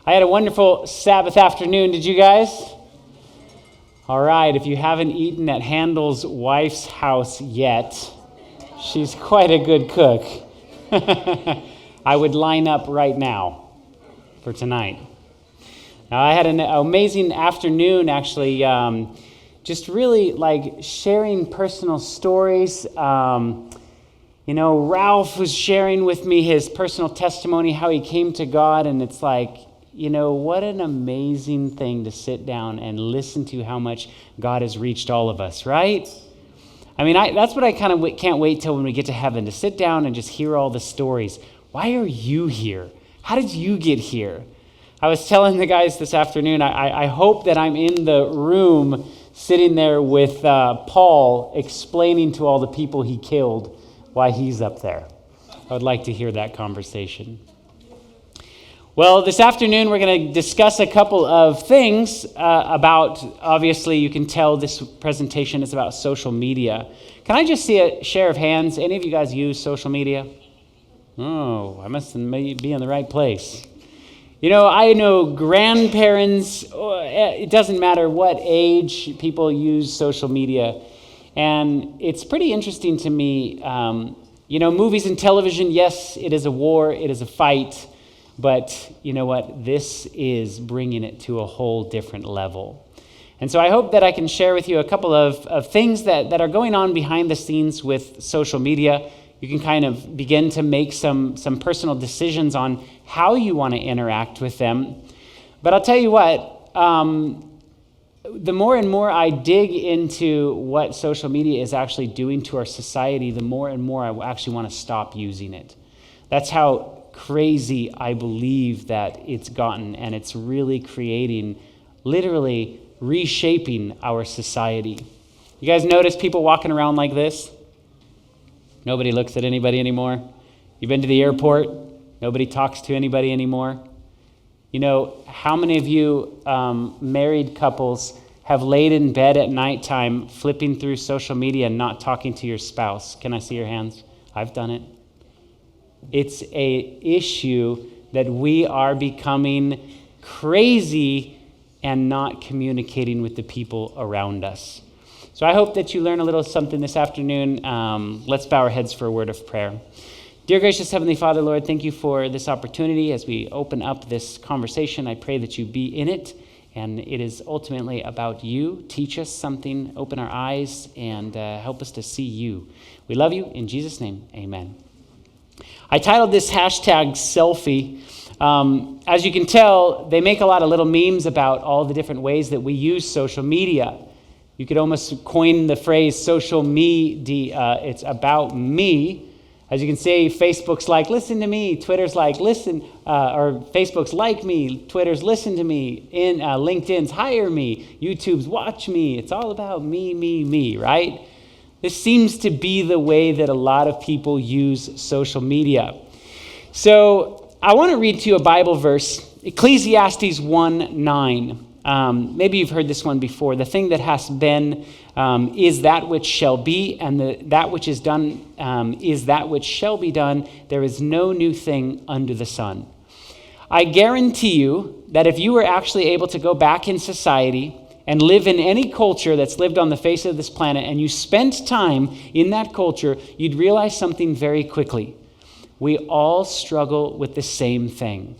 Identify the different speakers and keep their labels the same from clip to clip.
Speaker 1: I had a wonderful Sabbath afternoon. Did you guys? All right, if you haven't eaten at Handel's wife's house yet, she's quite a good cook. I would line up right now for tonight. Now, I had an amazing afternoon, actually, just really like sharing personal stories. Ralph was sharing with me his personal testimony, how he came to God, and it's like, what an amazing thing to sit down and listen to how much God has reached all of us, right? I mean, that's what I kind of can't wait till when we get to heaven, to sit down and just hear all the stories. Why are you here? How did you get here? I was telling the guys this afternoon, I hope that I'm in the room sitting there with Paul explaining to all the people he killed why he's up there. I would like to hear that conversation. Well, this afternoon we're going to discuss a couple of things about, obviously you can tell this presentation is about social media. Can I just see a share of hands? Any of you guys use social media? Oh, I must be in the right place. I know grandparents, it doesn't matter what age, people use social media. And it's pretty interesting to me, movies and television, yes, it is a war, it is a fight. But you know what? This is bringing it to a whole different level. And so I hope that I can share with you a couple of things that are going on behind the scenes with social media. You can kind of begin to make some personal decisions on how you want to interact with them. But I'll tell you what, the more and more I dig into what social media is actually doing to our society, the more and more I actually want to stop using it. That's how crazy I believe that it's gotten, and it's really creating, literally reshaping our society. You guys notice people walking around like this? Nobody looks at anybody anymore. You've been to the airport? Nobody talks to anybody anymore. How many of you married couples have laid in bed at nighttime flipping through social media and not talking to your spouse? Can I see your hands? I've done it. It's an issue that we are becoming crazy and not communicating with the people around us. So I hope that you learn a little something this afternoon. Let's bow our heads for a word of prayer. Dear gracious Heavenly Father, Lord, thank you for this opportunity as we open up this conversation. I pray that you be in it, and it is ultimately about you. Teach us something, open our eyes, and help us to see you. We love you. In Jesus' name, amen. I titled this hashtag selfie. As you can tell, they make a lot of little memes about all the different ways that we use social media. You could almost coin the phrase social media. It's about me. As you can see, Facebook's like, listen to me. Twitter's like, listen, or Facebook's like me. Twitter's listen to me. LinkedIn's hire me. YouTube's watch me. It's all about me, right? This seems to be the way that a lot of people use social media. So I want to read to you a Bible verse, Ecclesiastes 1:9. Maybe you've heard this one before. The thing that has been is that which shall be, and that which is done is that which shall be done. There is no new thing under the sun. I guarantee you that if you were actually able to go back in society and live in any culture that's lived on the face of this planet, and you spent time in that culture, you'd realize something very quickly. We all struggle with the same thing.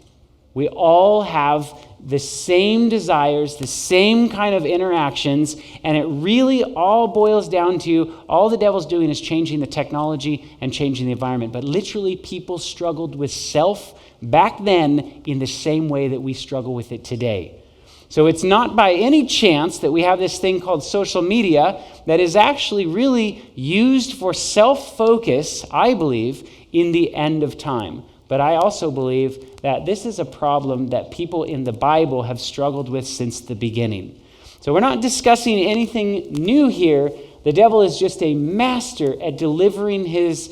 Speaker 1: We all have the same desires, the same kind of interactions, and it really all boils down to all the devil's doing is changing the technology and changing the environment. But literally, people struggled with self back then in the same way that we struggle with it today. So it's not by any chance that we have this thing called social media that is actually really used for self-focus, I believe, in the end of time. But I also believe that this is a problem that people in the Bible have struggled with since the beginning. So we're not discussing anything new here. The devil is just a master at delivering his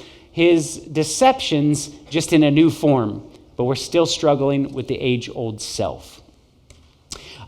Speaker 1: deceptions just in a new form. But we're still struggling with the age-old self.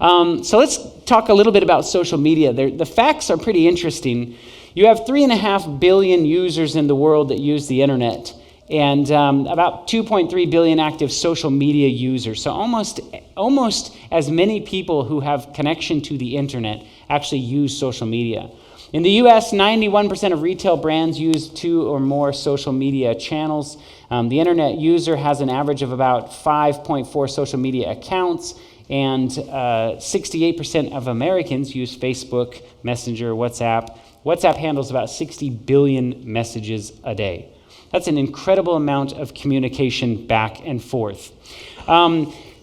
Speaker 1: So let's talk a little bit about social media. The facts are pretty interesting. You have 3.5 billion users in the world that use the internet. and about 2.3 billion active social media users. So almost as many people who have connection to the internet actually use social media. In the US, 91% of retail brands use 2 or more social media channels. The internet user has an average of about 5.4 social media accounts, and 68% of Americans use Facebook, Messenger, WhatsApp. WhatsApp handles about 60 billion messages a day. That's an incredible amount of communication back and forth.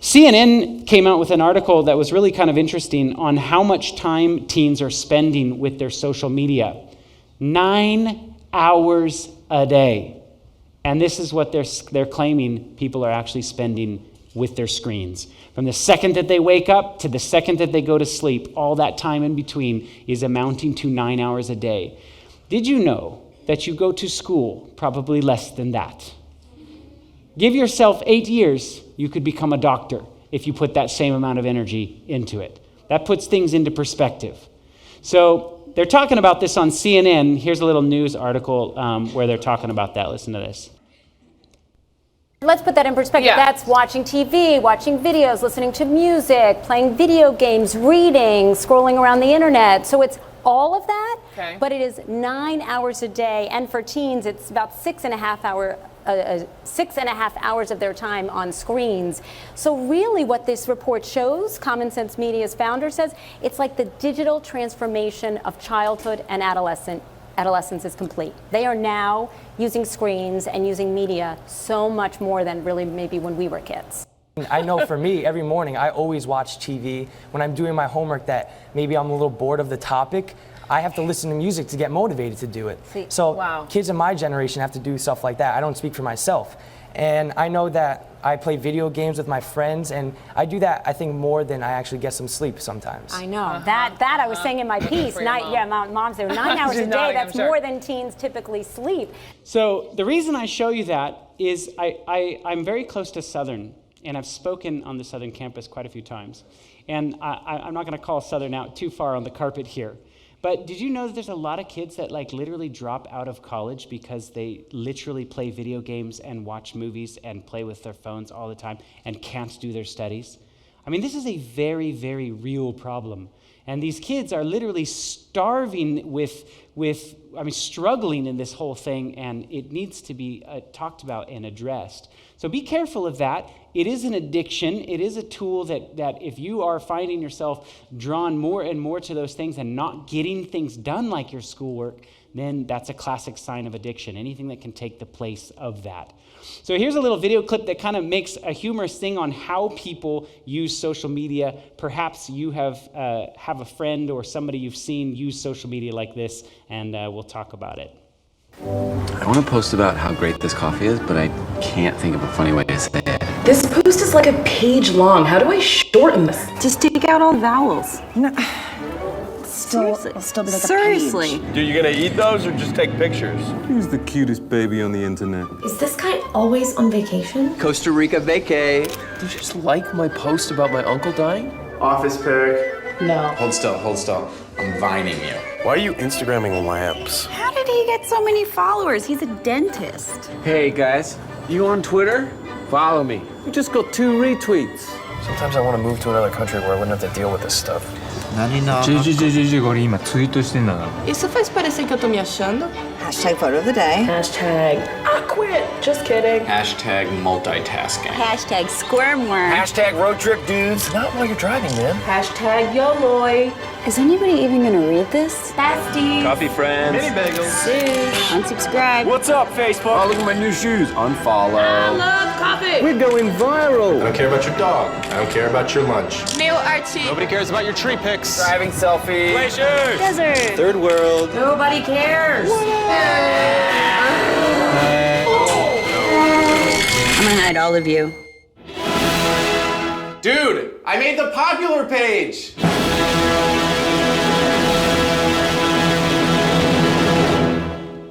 Speaker 1: CNN came out with an article that was really kind of interesting on how much time teens are spending with their social media. 9 hours a day. And this is what they're claiming people are actually spending with their screens. From the second that they wake up to the second that they go to sleep, all that time in between is amounting to 9 hours a day. Did you know that you go to school probably less than that? Give yourself 8 years, you could become a doctor if you put that same amount of energy into it. That puts things into perspective. So they're talking about this on CNN. Here's a little news article where they're talking about that. Listen to this.
Speaker 2: Let's put that in perspective.
Speaker 3: Yeah.
Speaker 2: That's watching TV, watching videos, listening to music, playing video games, reading, scrolling around the internet. So it's all of that,
Speaker 3: Okay.
Speaker 2: but it is 9 hours a day. And for teens, it's about 6.5 hours of their time on screens. So really what this report shows, Common Sense Media's founder says, it's like the digital transformation of childhood and adolescence is complete. They are now using screens and using media so much more than really maybe when we were kids.
Speaker 4: I know for me, every morning I always watch TV. When I'm doing my homework that maybe I'm a little bored of the topic, I have to listen to music to get motivated to do it. So
Speaker 3: Wow.
Speaker 4: kids in my generation have to do stuff like that. I don't speak for myself. And I know that I play video games with my friends, and I do that, I think, more than I actually get some sleep sometimes.
Speaker 2: I know. That I was saying in my piece.
Speaker 3: For your mom.
Speaker 2: Moms, there 9 hours
Speaker 3: She's
Speaker 2: a day.
Speaker 3: nodding, I'm
Speaker 2: That's
Speaker 3: sure.
Speaker 2: more than teens typically sleep.
Speaker 1: So the reason I show you that is I'm very close to Southern, and I've spoken on the Southern campus quite a few times. And I'm not going to call Southern out too far on the carpet here. But did you know that there's a lot of kids that like literally drop out of college because they literally play video games and watch movies and play with their phones all the time and can't do their studies? I mean, this is a very, very real problem. And these kids are literally starving struggling in this whole thing, and it needs to be talked about and addressed. So be careful of that. It is an addiction. It is a tool that if you are finding yourself drawn more and more to those things and not getting things done like your schoolwork, then that's a classic sign of addiction, anything that can take the place of that. So here's a little video clip that kind of makes a humorous thing on how people use social media. Perhaps you have a friend or somebody you've seen use social media like this, and we'll talk about it.
Speaker 5: I want to post about how great this coffee is, but I can't think of a funny way to say it.
Speaker 6: This post is like a page long. How do I shorten this?
Speaker 7: Just take out all the vowels.
Speaker 8: No. It'll still be like
Speaker 7: Seriously.
Speaker 8: a page.
Speaker 9: Dude, you gonna eat those or just take pictures?
Speaker 10: Who's the cutest baby on the internet?
Speaker 6: Is this guy always on vacation?
Speaker 5: Costa Rica vacay.
Speaker 11: Did you just like my post about my uncle dying?
Speaker 9: Office pic.
Speaker 6: No.
Speaker 9: Hold still. I'm vining you. Why are you Instagramming lamps?
Speaker 7: How did he get so many followers? He's a dentist.
Speaker 11: Hey guys, you on Twitter? Follow me. We just got 2 retweets.
Speaker 9: Sometimes I want to move to another country where I wouldn't have to deal with this stuff.
Speaker 6: Isso faz parecer que eu tô me achando?
Speaker 8: Hashtag photo of the day.
Speaker 6: Hashtag I quit. Just kidding.
Speaker 9: Hashtag multitasking.
Speaker 7: Hashtag squirmworm.
Speaker 9: Hashtag road trip dudes. Not while you're driving, man.
Speaker 6: Hashtag YOLOI.
Speaker 7: Is anybody even gonna read this?
Speaker 6: Besties.
Speaker 9: Coffee friends. Mini bagels.
Speaker 7: Unsubscribe.
Speaker 9: What's up, Facebook?
Speaker 5: Oh, look at my new shoes. Unfollow.
Speaker 6: I love coffee.
Speaker 11: We're going viral.
Speaker 9: I don't care about your dog. I don't care about your lunch.
Speaker 6: Meu Archie.
Speaker 9: Nobody cares about your tree pics. Driving selfie. Glaciers.
Speaker 7: Desert.
Speaker 9: Third world.
Speaker 6: Nobody cares.
Speaker 7: I'm gonna hide all of you.
Speaker 9: Dude, I made the popular page.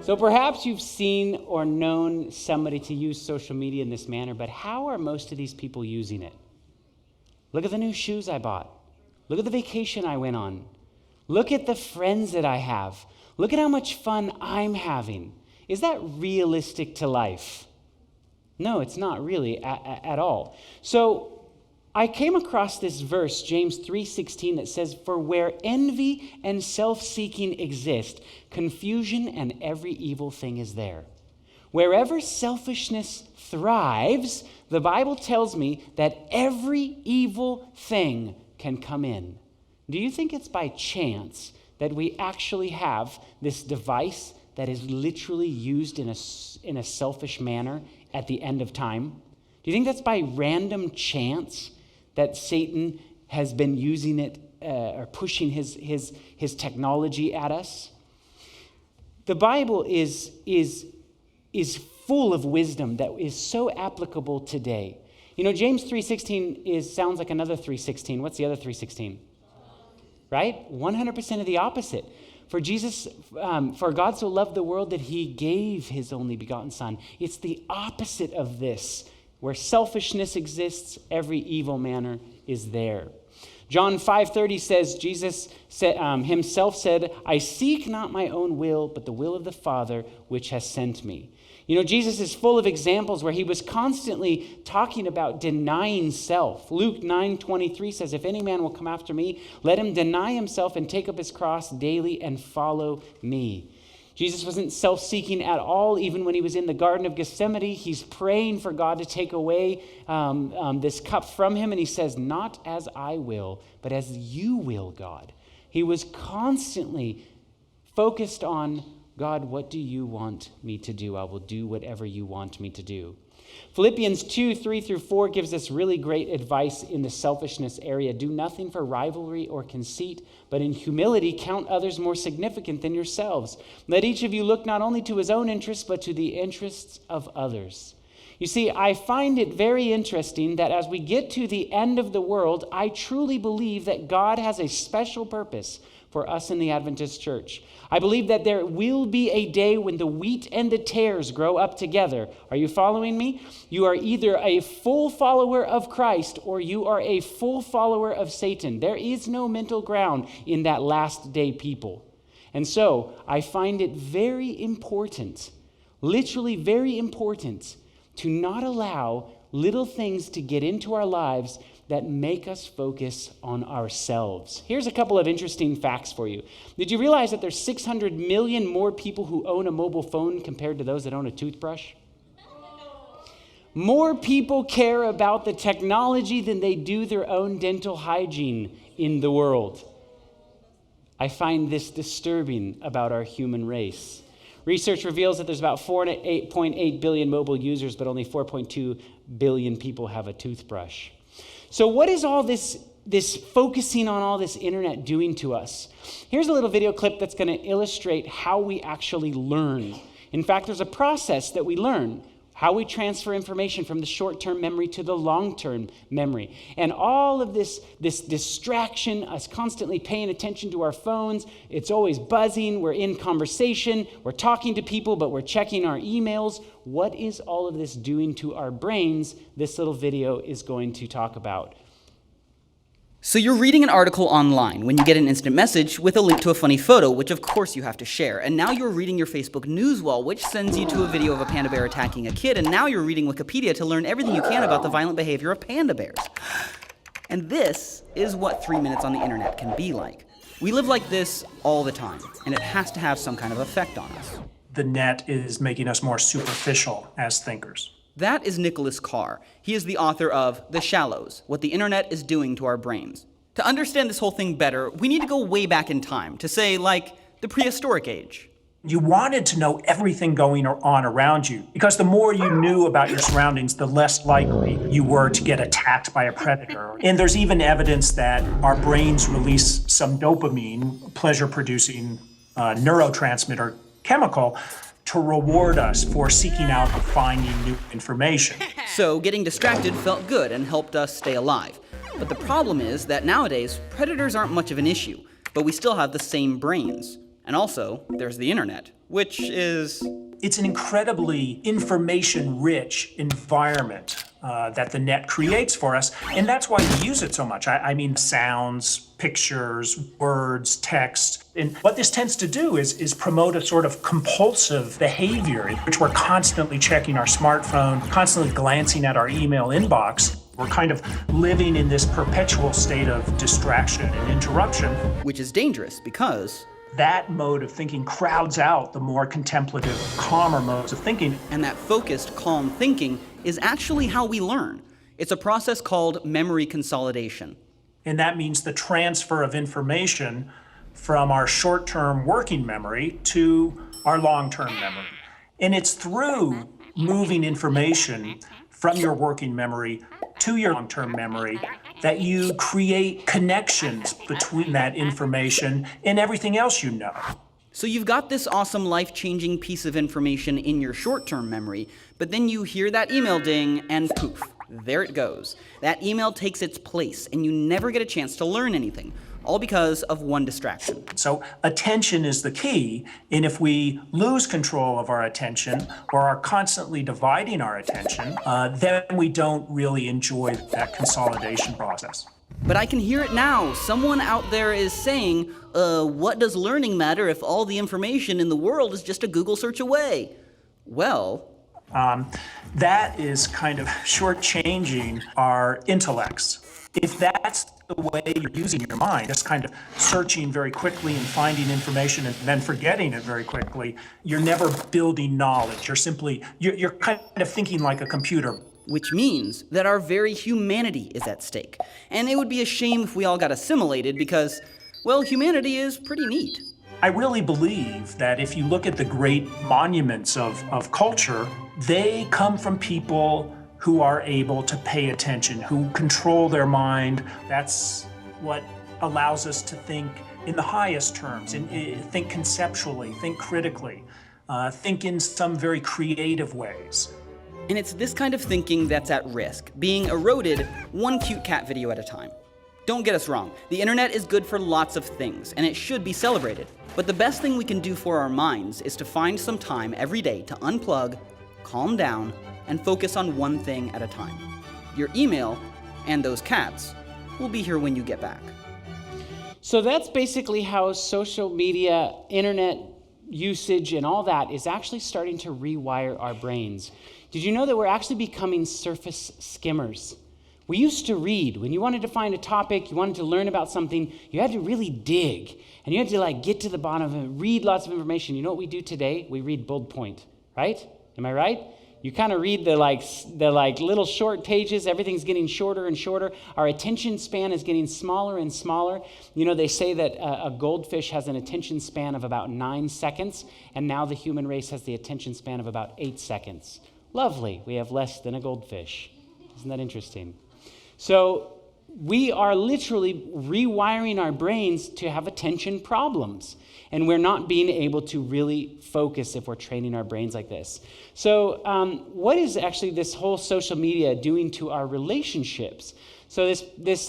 Speaker 1: So perhaps you've seen or known somebody to use social media in this manner, but how are most of these people using it? Look at the new shoes I bought. Look at the vacation I went on. Look at the friends that I have. Look at how much fun I'm having. Is that realistic to life? No, it's not really at all. So I came across this verse, James 3:16, that says, "For where envy and self-seeking exist, confusion and every evil thing is there." Wherever selfishness thrives, the Bible tells me that every evil thing can come in. Do you think it's by chance that we actually have this device that is literally used in a selfish manner at the end of time? Do you think that's by random chance that Satan has been using it or pushing his technology at us? The Bible is full of wisdom that is so applicable today. You know, James 3:16 sounds like another 3:16. What's the other 3:16? Right? 100% of the opposite. For God so loved the world that he gave his only begotten son. It's the opposite of this. Where selfishness exists, every evil manner is there. John 5:30 says, Jesus himself said, "I seek not my own will, but the will of the Father which has sent me." You know, Jesus is full of examples where he was constantly talking about denying self. Luke 9:23 says, "If any man will come after me, let him deny himself and take up his cross daily and follow me." Jesus wasn't self-seeking at all. Even when he was in the Garden of Gethsemane, he's praying for God to take away this cup from him. And he says, "Not as I will, but as you will, God." He was constantly focused on, "God, what do you want me to do? I will do whatever you want me to do." Philippians 2:3-4 gives us really great advice in the selfishness area. "Do nothing for rivalry or conceit, but in humility count others more significant than yourselves. Let each of you look not only to his own interests, but to the interests of others." You see, I find it very interesting that as we get to the end of the world, I truly believe that God has a special purpose for us in the Adventist Church. I believe that there will be a day when the wheat and the tares grow up together. Are you following me? You are either a full follower of Christ or you are a full follower of Satan. There is no middle ground in that last day people. And so I find it very important, literally very important, to not allow little things to get into our lives that make us focus on ourselves. Here's a couple of interesting facts for you. Did you realize that there's 600 million more people who own a mobile phone compared to those that own a toothbrush? More people care about the technology than they do their own dental hygiene in the world. I find this disturbing about our human race. Research reveals that there's about 4.8 billion mobile users, but only 4.2 billion people have a toothbrush. So what is all this focusing on all this internet doing to us? Here's a little video clip that's going to illustrate how we actually learn. In fact, there's a process that we learn, how we transfer information from the short-term memory to the long-term memory. And all of this distraction, us constantly paying attention to our phones, it's always buzzing, we're in conversation, we're talking to people, but we're checking our emails. What is all of this doing to our brains? This little video is going to talk about.
Speaker 3: So you're reading an article online when you get an instant message with a link to a funny photo, which of course you have to share. And now you're reading your Facebook news wall, which sends you to a video of a panda bear attacking a kid. And now you're reading Wikipedia to learn everything you can about the violent behavior of panda bears. And this is what 3 minutes on the internet can be like. We live like this all the time, and it has to have some kind of effect on us.
Speaker 12: The net is making us more superficial as thinkers.
Speaker 3: That is Nicholas Carr. He is the author of The Shallows, What the Internet is Doing to Our Brains. To understand this whole thing better, we need to go way back in time, to say, like, the prehistoric age.
Speaker 12: You wanted to know everything going on around you, because the more you knew about your surroundings, the less likely you were to get attacked by a predator. And there's even evidence that our brains release some dopamine, pleasure-producing neurotransmitter chemical, to reward us for seeking out and finding new information.
Speaker 3: So getting distracted felt good and helped us stay alive. But the problem is that nowadays, predators aren't much of an issue, but we still have the same brains. And also, there's the internet, which is...
Speaker 12: It's an incredibly information-rich environment that the net creates for us. And that's why we use it so much. I mean, sounds, pictures, words, text. And what this tends to do is promote a sort of compulsive behavior in which we're constantly checking our smartphone, constantly glancing at our email inbox. We're kind of living in this perpetual state of distraction and interruption.
Speaker 3: Which is dangerous because
Speaker 12: that mode of thinking crowds out the more contemplative, calmer modes of thinking.
Speaker 3: And that focused, calm thinking is actually how we learn. It's a process called memory consolidation.
Speaker 12: And that means the transfer of information from our short-term working memory to our long-term memory. And it's through moving information from your working memory to your long-term memory that you create connections between that information and everything else you know.
Speaker 3: So you've got this awesome life-changing piece of information in your short-term memory, but then you hear that email ding and poof, there it goes. That email takes its place and you never get a chance to learn anything, all because of one distraction.
Speaker 12: So attention is the key, and if we lose control of our attention or are constantly dividing our attention, then we don't really enjoy that consolidation process.
Speaker 3: But I can hear it now. Someone out there is saying, what does learning matter if all the information in the world is just a Google search away? Well,
Speaker 12: that is kind of shortchanging our intellects. If that's the way you're using your mind, just kind of searching very quickly and finding information and then forgetting it very quickly, you're never building knowledge. You're kind of thinking like a computer.
Speaker 3: Which means that our very humanity is at stake. And it would be a shame if we all got assimilated because, well, humanity is pretty neat.
Speaker 12: I really believe that if you look at the great monuments of culture, they come from people who are able to pay attention, who control their mind. That's what allows us to think in the highest terms, and think conceptually, think critically, think in some very creative ways.
Speaker 3: And it's this kind of thinking that's at risk, being eroded one cute cat video at a time. Don't get us wrong, the internet is good for lots of things, and it should be celebrated. But the best thing we can do for our minds is to find some time every day to unplug, calm down, and focus on one thing at a time. Your email and those cats will be here when you get back.
Speaker 1: So that's basically how social media, internet usage, and all that is actually starting to rewire our brains. Did you know that we're actually becoming surface skimmers? We used to read. When you wanted to find a topic, you wanted to learn about something, you had to really dig. And you had to get to the bottom of it, read lots of information. You know what we do today? We read bullet point, right? Am I right? You kind of read the little short pages. Everything's getting shorter and shorter. Our attention span is getting smaller and smaller. You know, they say that a goldfish has an attention span of about 9 seconds, and now the human race has the attention span of about 8 seconds. Lovely. We have less than a goldfish. Isn't that interesting? So we are literally rewiring our brains to have attention problems. And we're not being able to really focus if we're training our brains like this. So what is actually this whole social media doing to our relationships? So this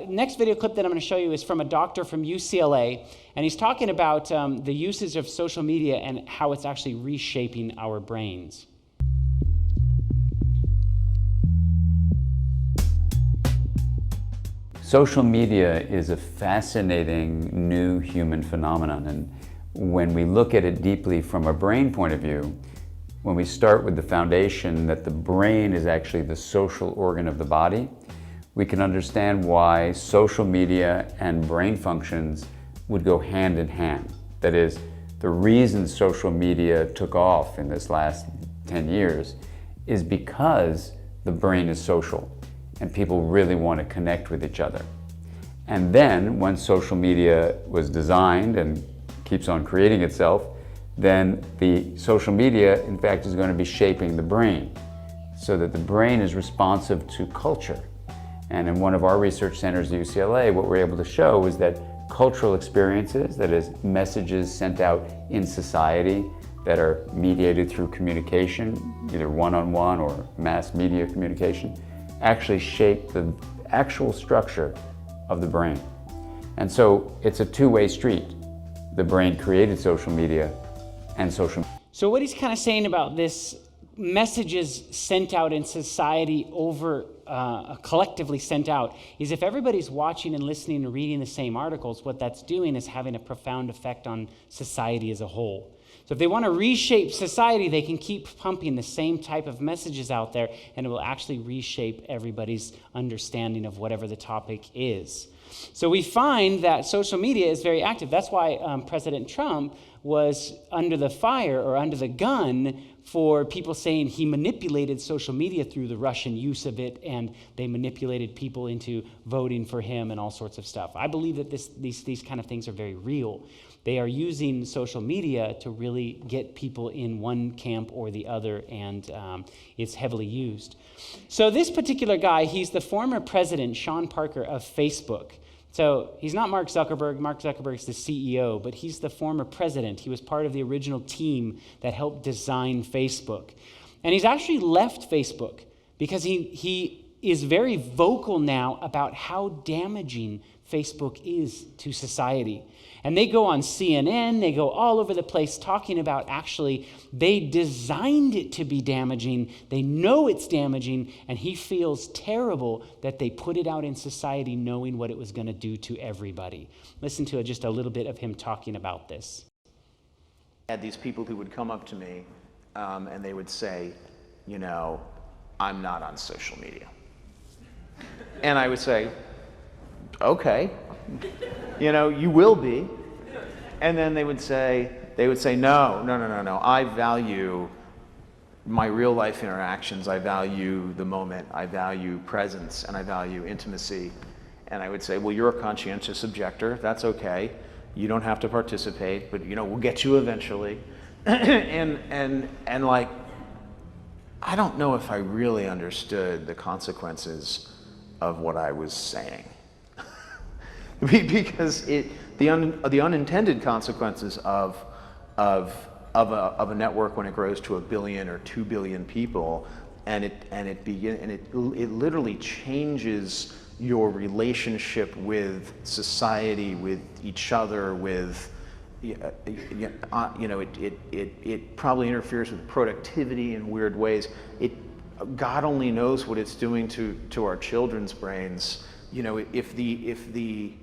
Speaker 1: next video clip that I'm going to show you is from a doctor from UCLA. And he's talking about the usage of social media and how it's actually reshaping our brains.
Speaker 13: Social media is a fascinating new human phenomenon, and when we look at it deeply from a brain point of view, when we start with the foundation that the brain is actually the social organ of the body, we can understand why social media and brain functions would go hand in hand. That is, the reason social media took off in this last 10 years is because the brain is social. And people really want to connect with each other. And then, when social media was designed and keeps on creating itself, then the social media, in fact, is going to be shaping the brain so that the brain is responsive to culture. And in one of our research centers at UCLA, what we're able to show is that cultural experiences, that is, messages sent out in society that are mediated through communication, either one-on-one or mass media communication, actually shape the actual structure of the brain. And so it's a two-way street. The brain created social media and social.
Speaker 1: So what he's kind of saying about this messages sent out in society collectively sent out is if everybody's watching and listening and reading the same articles, what that's doing is having a profound effect on society as a whole. So if they want to reshape society, they can keep pumping the same type of messages out there, and it will actually reshape everybody's understanding of whatever the topic is. So we find that social media is very active. That's why President Trump was under the fire or under the gun for people saying he manipulated social media through the Russian use of it, and they manipulated people into voting for him and all sorts of stuff. I believe that these kind of things are very real. They are using social media to really get people in one camp or the other, and it's heavily used. So this particular guy, he's the former president, Sean Parker, of Facebook. So he's not Mark Zuckerberg. Mark Zuckerberg's the CEO, but he's the former president. He was part of the original team that helped design Facebook. And he's actually left Facebook because he is very vocal now about how damaging Facebook is to society. And they go on CNN, they go all over the place talking about actually they designed it to be damaging, they know it's damaging, and he feels terrible that they put it out in society knowing what it was going to do to everybody. Listen to just a little bit of him talking about this.
Speaker 14: I had these people who would come up to me and they would say, you know, I'm not on social media. And I would say, okay, you know, you will be. And then they would say, no, I value my real life interactions. I value the moment. I value presence, and I value intimacy. And I would say, well, you're a conscientious objector. That's okay. You don't have to participate, but, you know, we'll get you eventually. and like, I don't know if I really understood the consequences of what I was saying. Because the unintended consequences of a network when it grows to 1 billion or 2 billion people, and it literally changes your relationship with society, with each other, with it probably interferes with productivity in weird ways. God only knows what it's doing to our children's brains. You know, if the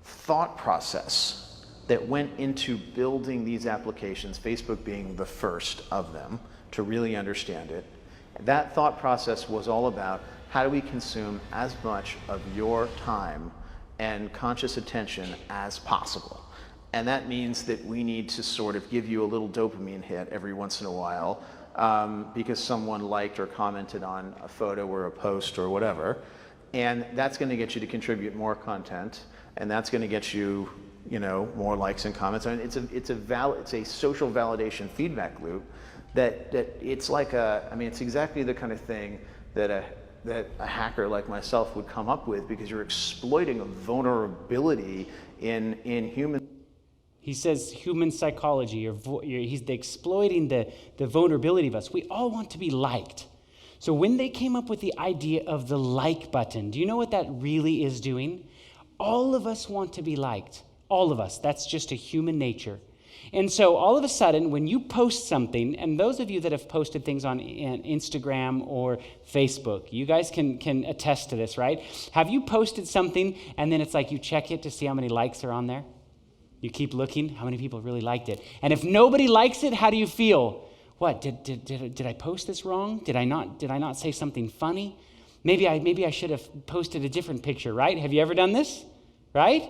Speaker 14: thought process that went into building these applications, Facebook being the first of them to really understand it, that thought process was all about how do we consume as much of your time and conscious attention as possible. And that means that we need to sort of give you a little dopamine hit every once in a while because someone liked or commented on a photo or a post or whatever. And that's going to get you to contribute more content, and that's going to get you, you know, more likes and comments. I mean, it's a social validation feedback loop that it's like it's exactly the kind of thing that a hacker like myself would come up with, because you're exploiting a vulnerability in human.
Speaker 1: He says human psychology, he's exploiting the vulnerability of us. We all want to be liked. So when they came up with the idea of the like button, do you know what that really is doing? All of us want to be liked. All of us. That's just a human nature. And so all of a sudden, when you post something, and those of you that have posted things on Instagram or Facebook, you guys can attest to this, right? Have you posted something and then it's like you check it to see how many likes are on there? You keep looking, how many people really liked it? And if nobody likes it, how do you feel? What, did I post this wrong? Did I not say something funny? Maybe I should have posted a different picture, right? Have you ever done this? Right?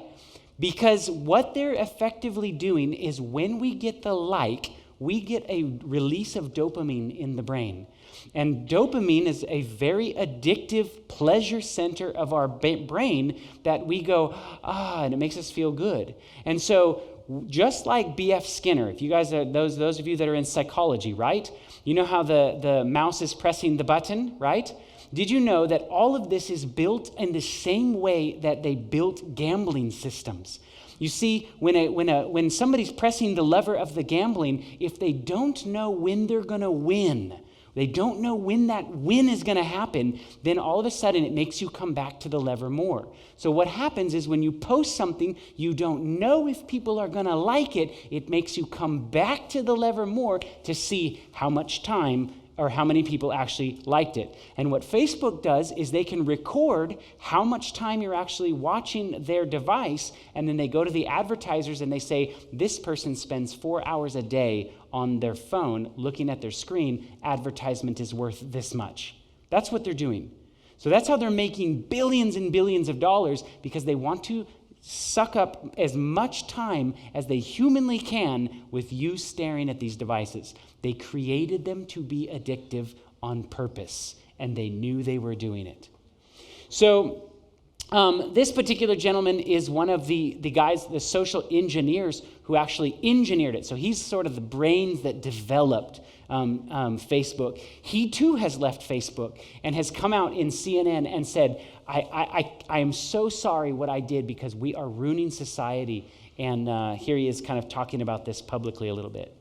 Speaker 1: Because what they're effectively doing is when we get the like, we get a release of dopamine in the brain. And dopamine is a very addictive pleasure center of our brain that we go, and it makes us feel good. And so just like B.F. Skinner, if you guys are, those of you that are in psychology, right? You know how the mouse is pressing the button, right? Did you know that all of this is built in the same way that they built gambling systems? You see, when somebody's pressing the lever of the gambling, if they don't know when they're going to win, they don't know when that win is going to happen, then all of a sudden it makes you come back to the lever more. So what happens is when you post something, you don't know if people are going to like it, it makes you come back to the lever more to see how much time or how many people actually liked it. And what Facebook does is they can record how much time you're actually watching their device, and then they go to the advertisers and they say, this person spends 4 hours a day on their phone looking at their screen, advertisement is worth this much. That's what they're doing. So that's how they're making billions and billions of dollars, because they want to suck up as much time as they humanly can with you staring at these devices. They created them to be addictive on purpose, and they knew they were doing it. So this particular gentleman is one of the guys, the social engineers who actually engineered it. So he's sort of the brains that developed Facebook. He too has left Facebook and has come out in CNN and said, I am so sorry what I did, because we are ruining society. And here he is kind of talking about this publicly a little bit.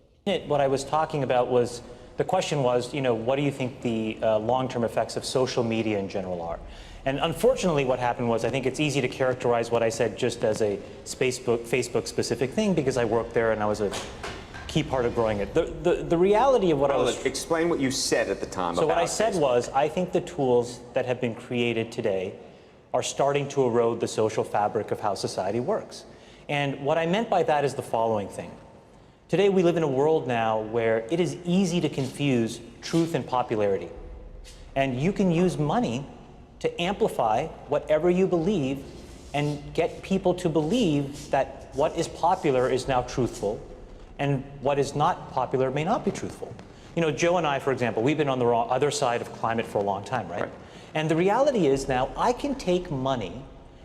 Speaker 15: What I was talking about was, the question was, what do you think the long-term effects of social media in general are? And unfortunately, what happened was, I think it's easy to characterize what I said just as a Facebook-specific thing, because I worked there and I was a key part of growing it. The reality of what I was...
Speaker 16: Explain what you said at the time.
Speaker 15: So what I said was, I think the tools that have been created today are starting to erode the social fabric of how society works. And what I meant by that is the following thing. Today we live in a world now where it is easy to confuse truth and popularity. And you can use money to amplify whatever you believe and get people to believe that what is popular is now truthful, and what is not popular may not be truthful. Joe and I, for example, we've been on the other side of climate for a long time, right? And the reality is now I can take money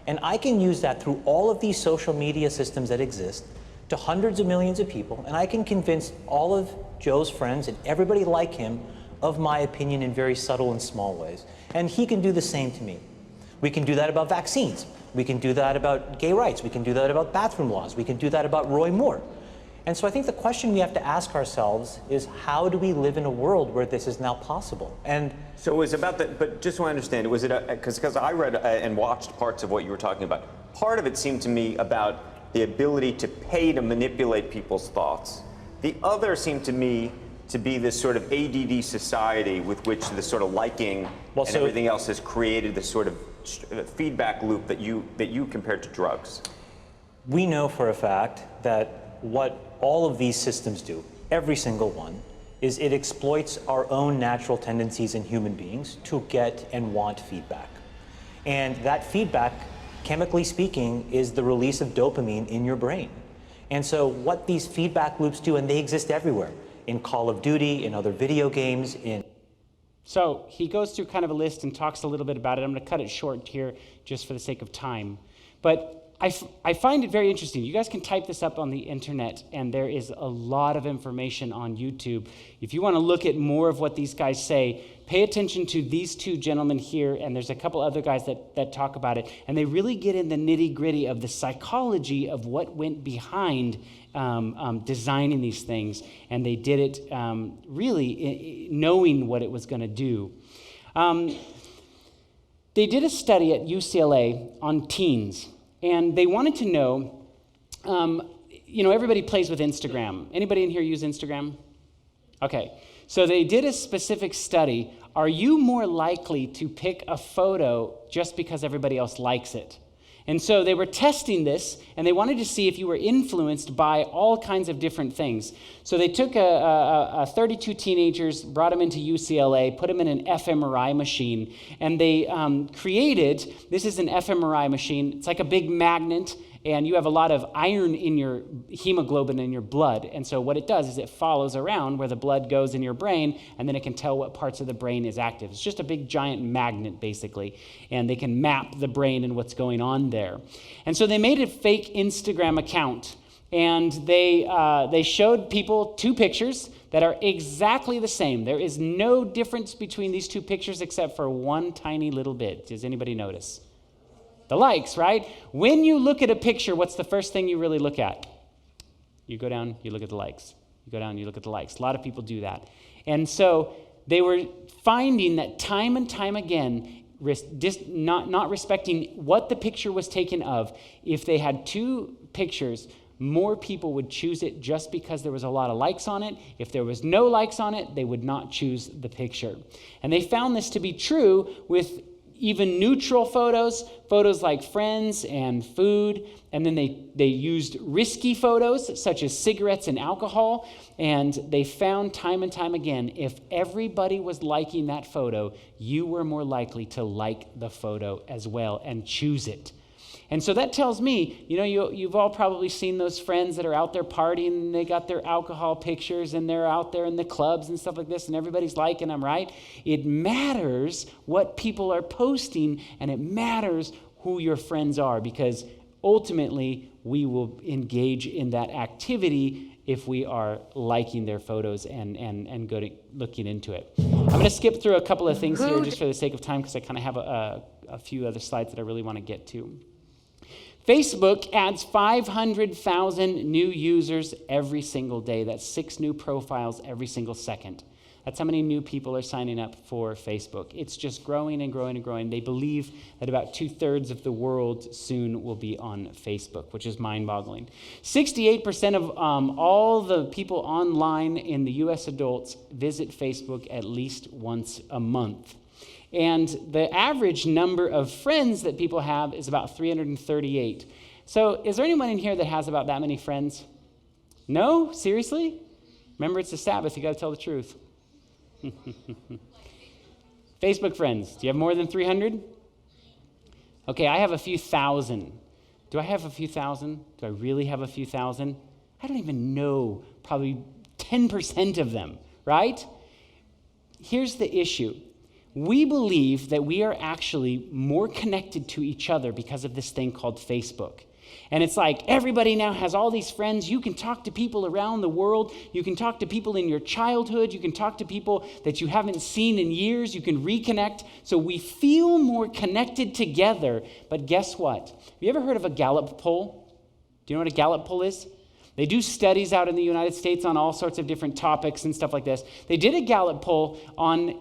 Speaker 15: and I can use that through all of these social media systems that exist to hundreds of millions of people, and I can convince all of Joe's friends and everybody like him of my opinion in very subtle and small ways. And he can do the same to me. We can do that about vaccines. We can do that about gay rights. We can do that about bathroom laws. We can do that about Roy Moore. And so I think the question we have to ask ourselves is, how do we live in a world where this is now possible? And
Speaker 16: so it was about that, but just so I understand, was it, because I read and watched parts of what you were talking about. Part of it seemed to me about the ability to pay to manipulate people's thoughts. The other seemed to me to be this sort of ADD society with which the sort of liking and everything else has created this sort of feedback loop that you compared to drugs.
Speaker 15: We know for a fact that what all of these systems do, every single one, is it exploits our own natural tendencies in human beings to get and want feedback. And that feedback, chemically speaking, is the release of dopamine in your brain. And so what these feedback loops do, and they exist everywhere, in Call of Duty, in other video games, in...
Speaker 1: So he goes through kind of a list and talks a little bit about it. I'm going to cut it short here just for the sake of time. But I find it very interesting. You guys can type this up on the internet, and there is a lot of information on YouTube. If you want to look at more of what these guys say, pay attention to these two gentlemen here, and there's a couple other guys that talk about it, and they really get in the nitty-gritty of the psychology of what went behind designing these things, and they did it really knowing what it was going to do. They did a study at UCLA on teens, and they wanted to know, everybody plays with Instagram. Anybody in here use Instagram? Okay, so they did a specific study. Are you more likely to pick a photo just because everybody else likes it? And so they were testing this, and they wanted to see if you were influenced by all kinds of different things. So they took 32 teenagers, brought them into UCLA, put them in an fMRI machine, and they created, this is an fMRI machine, it's like a big magnet, and you have a lot of iron in your hemoglobin in your blood. And so what it does is it follows around where the blood goes in your brain, and then it can tell what parts of the brain is active. It's just a big giant magnet, basically. And they can map the brain and what's going on there. And so they made a fake Instagram account, and they showed people two pictures that are exactly the same. There is no difference between these two pictures except for one tiny little bit. Does anybody notice? The likes, right? When you look at a picture, what's the first thing you really look at? You go down, you look at the likes. You go down, you look at the likes. A lot of people do that. And so they were finding that time and time again, not respecting what the picture was taken of, if they had two pictures, more people would choose it just because there was a lot of likes on it. If there was no likes on it, they would not choose the picture. And they found this to be true with even neutral photos like friends and food, and then they used risky photos such as cigarettes and alcohol, and they found time and time again, if everybody was liking that photo, you were more likely to like the photo as well and choose it. And so that tells me, you've all probably seen those friends that are out there partying and they got their alcohol pictures and they're out there in the clubs and stuff like this and everybody's liking them, right? It matters what people are posting and it matters who your friends are because ultimately we will engage in that activity if we are liking their photos and looking into it. I'm going to skip through a couple of things here just for the sake of time because I kind of have a few other slides that I really want to get to. Facebook adds 500,000 new users every single day. That's 6 new profiles every single second. That's how many new people are signing up for Facebook. It's just growing and growing and growing. They believe that about 2/3 of the world soon will be on Facebook, which is mind-boggling. 68% of all the people online in the U.S. adults visit Facebook at least once a month. And the average number of friends that people have is about 338. So is there anyone in here that has about that many friends? No? Seriously? Remember, it's the Sabbath. You got to tell the truth. Facebook friends. Do you have more than 300? Okay, I have a few thousand. Do I have a few thousand? Do I really have a few thousand? I don't even know. Probably 10% of them, right? Here's the issue. We believe that we are actually more connected to each other because of this thing called Facebook. And it's like everybody now has all these friends. You can talk to people around the world. You can talk to people in your childhood. You can talk to people that you haven't seen in years. You can reconnect. So we feel more connected together. But guess what? Have you ever heard of a Gallup poll? Do you know what a Gallup poll is? They do studies out in the United States on all sorts of different topics and stuff like this. They did a Gallup poll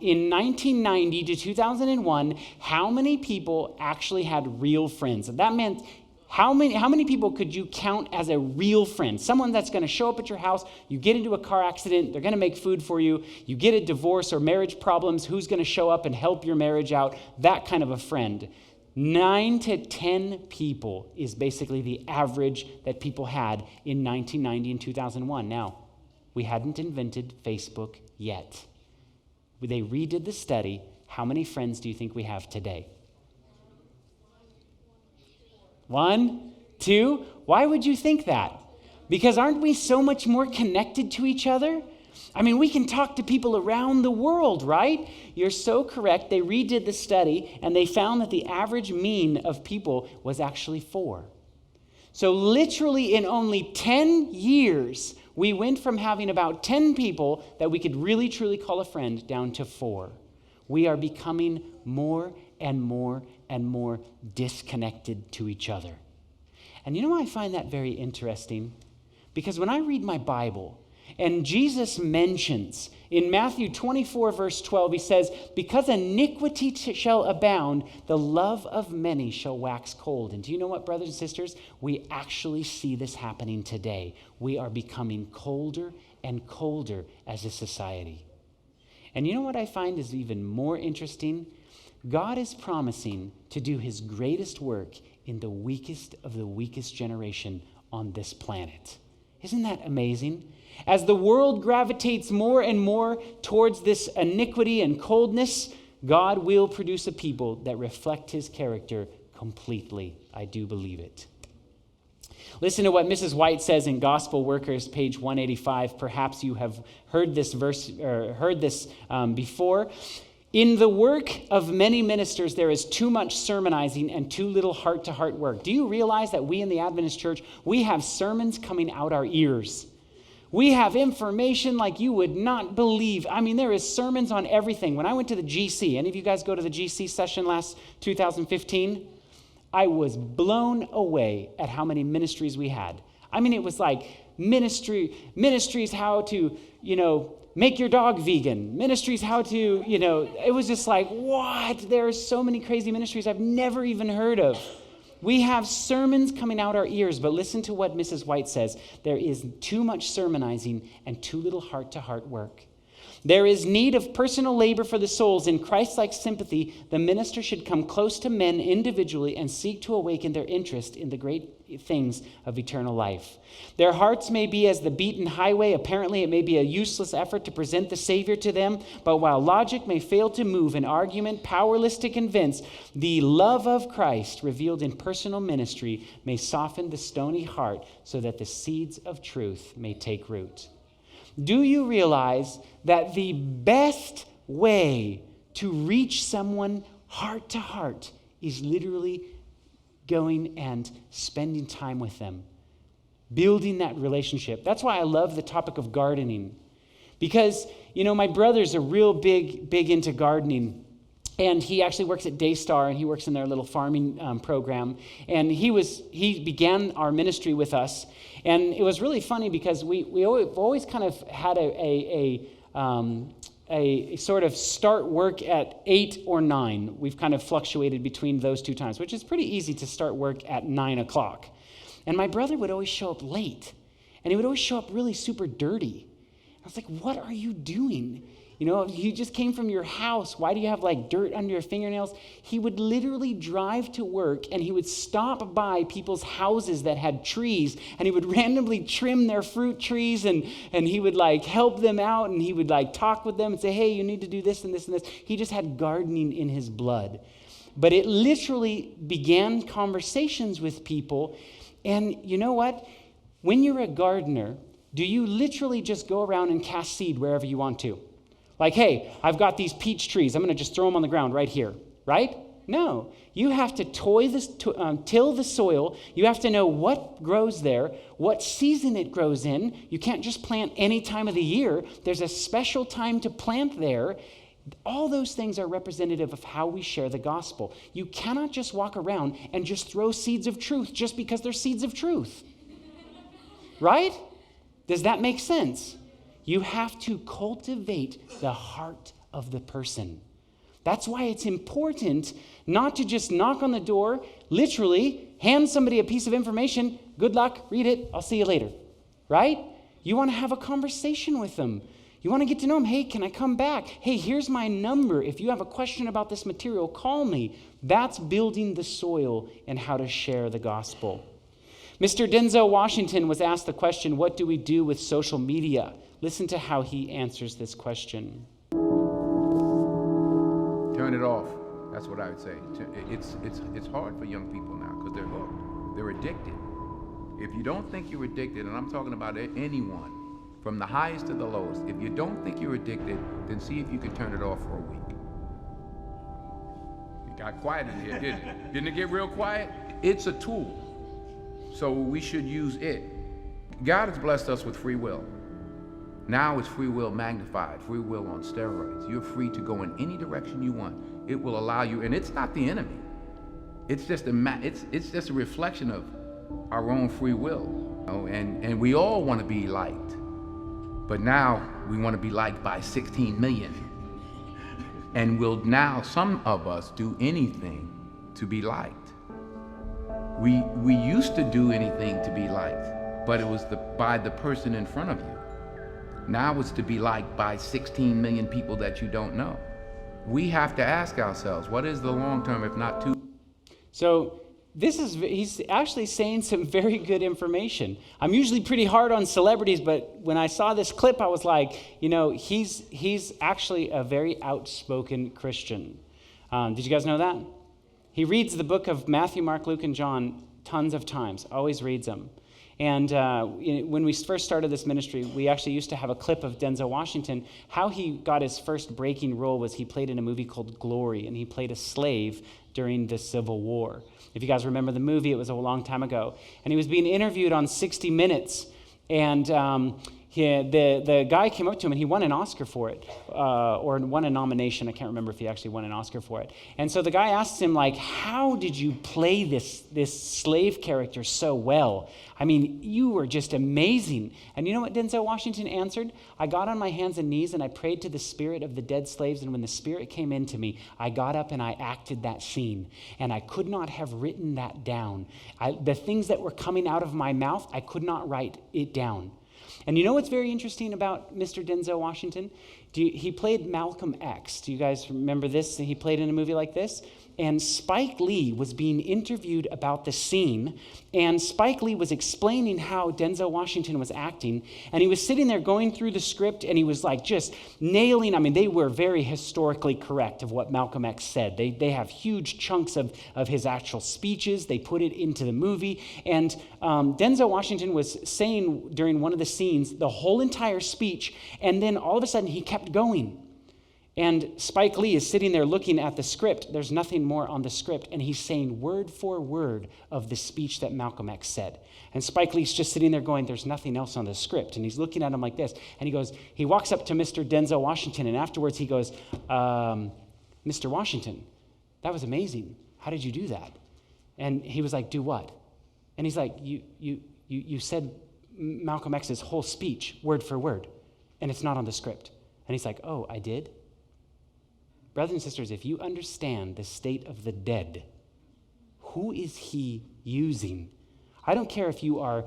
Speaker 1: in 1990 to 2001, how many people actually had real friends. And that meant how many people could you count as a real friend? Someone that's going to show up at your house, you get into a car accident, they're going to make food for you, you get a divorce or marriage problems, who's going to show up and help your marriage out? That kind of a friend. 9 to 10 people is basically the average that people had in 1990 and 2001. Now, we hadn't invented Facebook yet. They redid the study. How many friends do you think we have today? 1, 2. Why would you think that? Because aren't we so much more connected to each other? I mean, we can talk to people around the world, right? You're so correct. They redid the study, and they found that the average mean of people was actually 4. So literally in only 10 years, we went from having about 10 people that we could really, truly call a friend down to 4. We are becoming more and more and more disconnected to each other. And you know why I find that very interesting? Because when I read my Bible, and Jesus mentions in Matthew 24, verse 12, he says, because iniquity shall abound, the love of many shall wax cold. And do you know what, brothers and sisters? We actually see this happening today. We are becoming colder and colder as a society. And you know what I find is even more interesting? God is promising to do his greatest work in the weakest of the weakest generation on this planet. Isn't that amazing? As the world gravitates more and more towards this iniquity and coldness, God will produce a people that reflect his character completely. I do believe it. Listen to what Mrs. White says in Gospel Workers, page 185. Perhaps you have heard this verse or heard this before. In the work of many ministers, there is too much sermonizing and too little heart-to-heart work. Do you realize that we in the Adventist Church, we have sermons coming out our ears? We have information like you would not believe. I mean, there is sermons on everything. When I went to the GC, any of you guys go to the GC session last 2015? I was blown away at how many ministries we had. I mean, it was like ministries how to, make your dog vegan. Ministries how to, it was just like, what? There are so many crazy ministries I've never even heard of. We have sermons coming out our ears, but listen to what Mrs. White says. There is too much sermonizing and too little heart-to-heart work. There is need of personal labor for the souls. In Christ-like sympathy, the minister should come close to men individually and seek to awaken their interest in the great things of eternal life. Their hearts may be as the beaten highway. Apparently, it may be a useless effort to present the Savior to them. But while logic may fail to move and argument powerless to convince, the love of Christ revealed in personal ministry may soften the stony heart so that the seeds of truth may take root. Do you realize that the best way to reach someone heart to heart is literally going and spending time with them, building that relationship? That's why I love the topic of gardening, because, my brother's a real big into gardening. And he actually works at Daystar, and he works in their little farming program. And he began our ministry with us. And it was really funny because we've always kind of had a sort of start work at 8 or 9. We've kind of fluctuated between those two times, which is pretty easy to start work at 9 o'clock. And my brother would always show up late, and he would always show up really super dirty. I was like, what are you doing? You just came from your house. Why do you have like dirt under your fingernails? He would literally drive to work, and he would stop by people's houses that had trees, and he would randomly trim their fruit trees, and he would like help them out, and he would like talk with them and say, hey, you need to do this and this and this. He just had gardening in his blood. But it literally began conversations with people. And you know what? When you're a gardener, do you literally just go around and cast seed wherever you want to? Like, hey, I've got these peach trees. I'm going to just throw them on the ground right here, right? No. You have to till the soil. You have to know what grows there, what season it grows in. You can't just plant any time of the year. There's a special time to plant there. All those things are representative of how we share the gospel. You cannot just walk around and just throw seeds of truth just because they're seeds of truth. Right? Does that make sense? You have to cultivate the heart of the person. That's why it's important not to just knock on the door, literally hand somebody a piece of information, good luck, read it, I'll see you later, right? You want to have a conversation with them. You want to get to know them. Hey, can I come back? Hey, here's my number. If you have a question about this material, call me. That's building the soil and how to share the gospel. Mr. Denzel Washington was asked the question, what do we do with social media? Listen to how he answers this question.
Speaker 17: Turn it off. That's what I would say. It's hard for young people now because they're hooked. They're addicted. If you don't think you're addicted, and I'm talking about anyone, from the highest to the lowest, if you don't think you're addicted, then see if you can turn it off for a week. It got quiet in here, didn't it? Didn't it get real quiet? It's a tool. So we should use it. God has blessed us with free will. Now it's free will magnified, free will on steroids. You're free to go in any direction you want. It will allow you, and it's not the enemy. It's just a reflection of our own free will. And we all want to be liked. But now we want to be liked by 16 million. And will now some of us do anything to be liked. We used to do anything to be liked, but it was by the person in front of you. Now it's to be liked by 16 million people that you don't know. We have to ask ourselves, what is the long term if not two?
Speaker 1: So he's actually saying some very good information. I'm usually pretty hard on celebrities, but when I saw this clip, I was like, he's actually a very outspoken Christian. Did you guys know that? He reads the book of Matthew, Mark, Luke, and John tons of times, always reads them. And when we first started this ministry, we actually used to have a clip of Denzel Washington. How he got his first breaking role was he played in a movie called Glory, and he played a slave during the Civil War. If you guys remember the movie, it was a long time ago. And he was being interviewed on 60 Minutes, and The guy came up to him and he won an Oscar for it, or won a nomination. I can't remember if he actually won an Oscar for it. And so the guy asked him, like, how did you play this slave character so well? I mean, you were just amazing. And you know what Denzel Washington answered? I got on my hands and knees and I prayed to the spirit of the dead slaves. And when the spirit came into me, I got up and I acted that scene. And I could not have written that down. The things that were coming out of my mouth, I could not write it down. And you know what's very interesting about Mr. Denzel Washington? He played Malcolm X. Do you guys remember this? He played in a movie like this. And Spike Lee was being interviewed about the scene, and Spike Lee was explaining how Denzel Washington was acting, and he was sitting there going through the script, and he was like just nailing, I mean, they were very historically correct of what Malcolm X said. They have huge chunks of his actual speeches. They put it into the movie, and Denzel Washington was saying during one of the scenes the whole entire speech, and then all of a sudden he kept going. And Spike Lee is sitting there looking at the script. There's nothing more on the script. And he's saying word for word of the speech that Malcolm X said. And Spike Lee's just sitting there going, there's nothing else on the script. And he's looking at him like this. And he walks up to Mr. Denzel Washington. And afterwards he goes, Mr. Washington, that was amazing. How did you do that? And he was like, do what? And he's like, you said Malcolm X's whole speech, word for word. And it's not on the script. And he's like, oh, I did? Brothers and sisters, if you understand the state of the dead, who is he using? I don't care if you are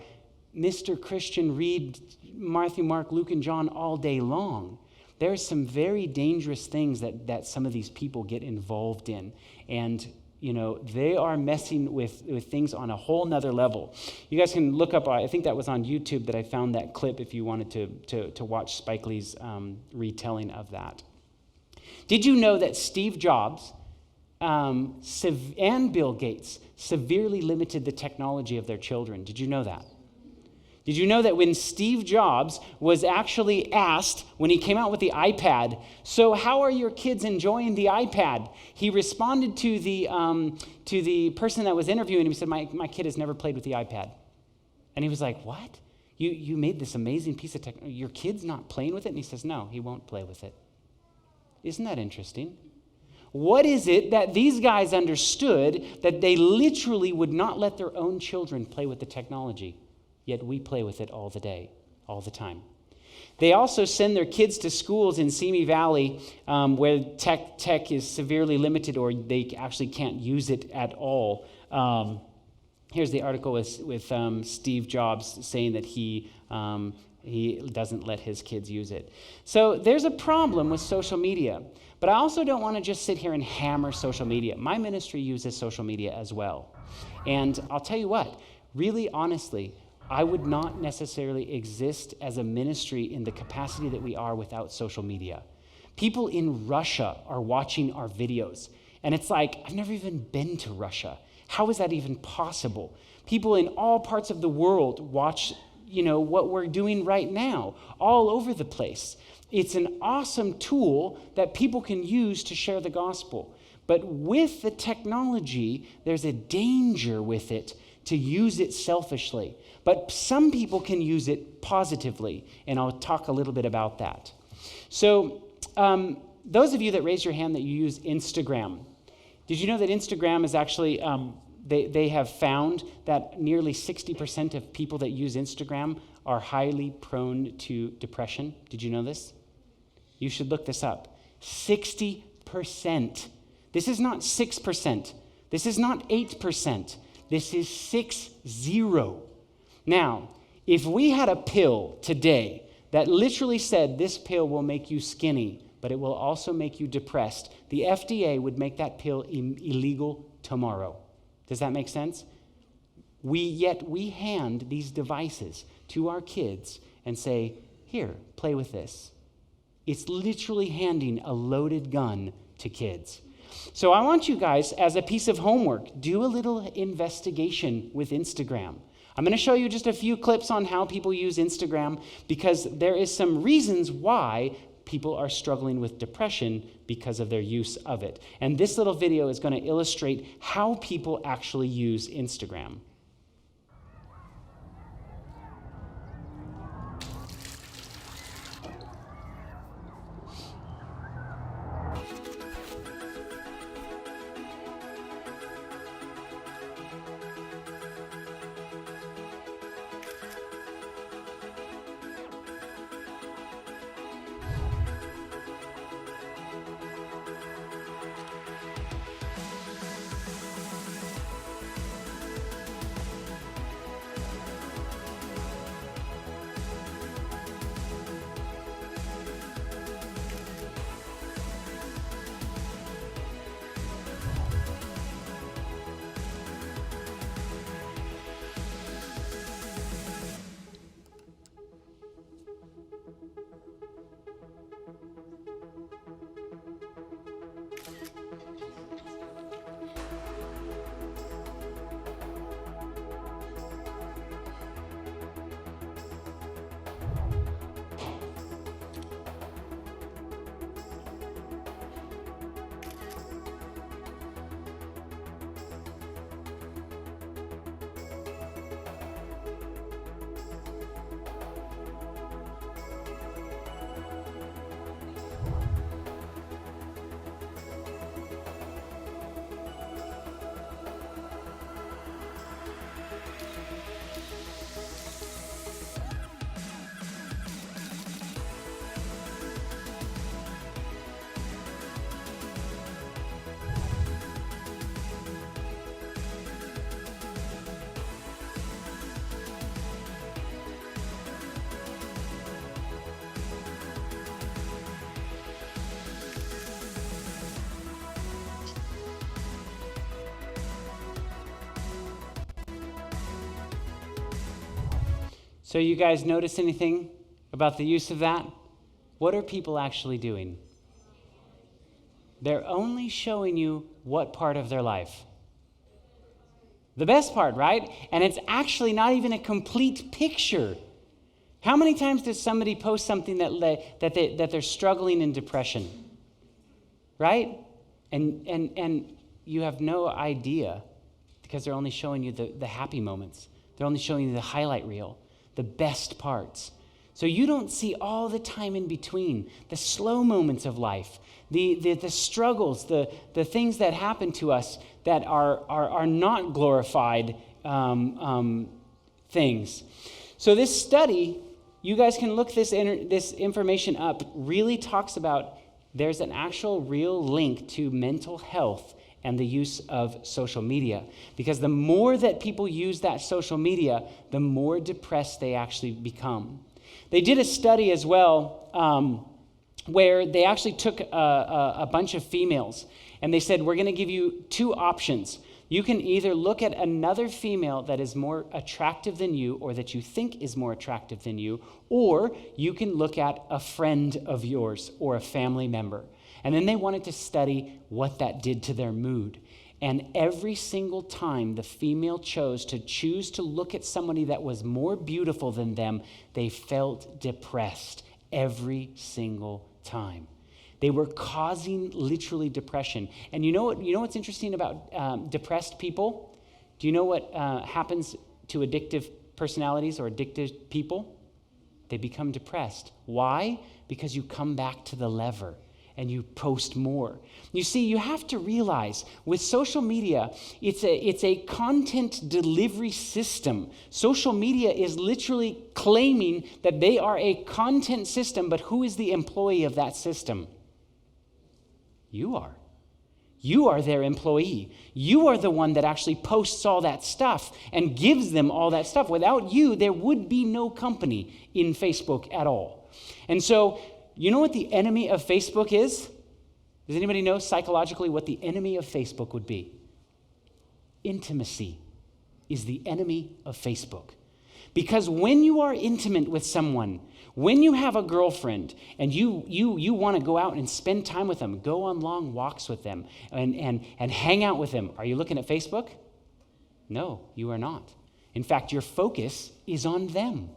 Speaker 1: Mr. Christian, read Matthew, Mark, Luke, and John all day long. There are some very dangerous things that some of these people get involved in. And, you know, they are messing with things on a whole nother level. You guys can look up, I think that was on YouTube that I found that clip if you wanted to watch Spike Lee's retelling of that. Did you know that Steve Jobs and Bill Gates severely limited the technology of their children? Did you know that? Did you know that when Steve Jobs was actually asked, when he came out with the iPad, so how are your kids enjoying the iPad? He responded to the person that was interviewing him. He said, my kid has never played with the iPad. And he was like, what? You made this amazing piece of technology. Your kid's not playing with it? And he says, no, he won't play with it. Isn't that interesting? What is it that these guys understood that they literally would not let their own children play with the technology, yet we play with it all the day, all the time? They also send their kids to schools in Simi Valley where tech is severely limited or they actually can't use it at all. Here's the article with Steve Jobs saying that he doesn't let his kids use it. So there's a problem with social media. But I also don't want to just sit here and hammer social media. My ministry uses social media as well. And I'll tell you what, really honestly, I would not necessarily exist as a ministry in the capacity that we are without social media. People in Russia are watching our videos. And it's like, I've never even been to Russia. How is that even possible? People in all parts of the world watch what we're doing right now, all over the place. It's an awesome tool that people can use to share the gospel. But with the technology, there's a danger with it to use it selfishly. But some people can use it positively, and I'll talk a little bit about that. So those of you that raised your hand that you use Instagram, did you know that Instagram is actually... They have found that nearly 60% of people that use Instagram are highly prone to depression. Did you know this? You should look this up. 60%. This is not 6%. This is not 8%. This is 60. Now, if we had a pill today that literally said this pill will make you skinny, but it will also make you depressed, the FDA would make that pill illegal tomorrow. Does that make sense? Yet we hand these devices to our kids and say, here, play with this. It's literally handing a loaded gun to kids. So I want you guys, as a piece of homework, do a little investigation with Instagram. I'm going to show you just a few clips on how people use Instagram because there is some reasons why people are struggling with depression because of their use of it. And this little video is going to illustrate how people actually use Instagram. So you guys notice anything about the use of that? What are people actually doing? They're only showing you what part of their life. The best part, right? And it's actually not even a complete picture. How many times does somebody post something that they're struggling in depression? Right? And you have no idea because they're only showing you the happy moments. They're only showing you the highlight reel, the best parts. So you don't see all the time in between, the slow moments of life, the struggles, the things that happen to us that are not glorified things. So this study, you guys can look this information up, really talks about there's an actual real link to mental health and the use of social media. Because the more that people use that social media, the more depressed they actually become. They did a study as well where they actually took a bunch of females and they said, we're going to give you two options. You can either look at another female that is more attractive than you or that you think is more attractive than you, or you can look at a friend of yours or a family member. And then they wanted to study what that did to their mood. And every single time the female chose to look at somebody that was more beautiful than them, they felt depressed every single time. They were causing literally depression. And you know what's interesting about depressed people? Do you know what happens to addictive personalities or addictive people? They become depressed. Why? Because you come back to the lever and you post more. You see, you have to realize with social media, it's a content delivery system. Social media is literally claiming that they are a content system, but who is the employee of that system? You are. You are their employee. You are the one that actually posts all that stuff and gives them all that stuff. Without you, there would be no company in Facebook at all. And so, you know what the enemy of Facebook is? Does anybody know psychologically what the enemy of Facebook would be? Intimacy is the enemy of Facebook. Because when you are intimate with someone, when you have a girlfriend and you want to go out and spend time with them, go on long walks with them and hang out with them, are you looking at Facebook? No, you are not. In fact, your focus is on them.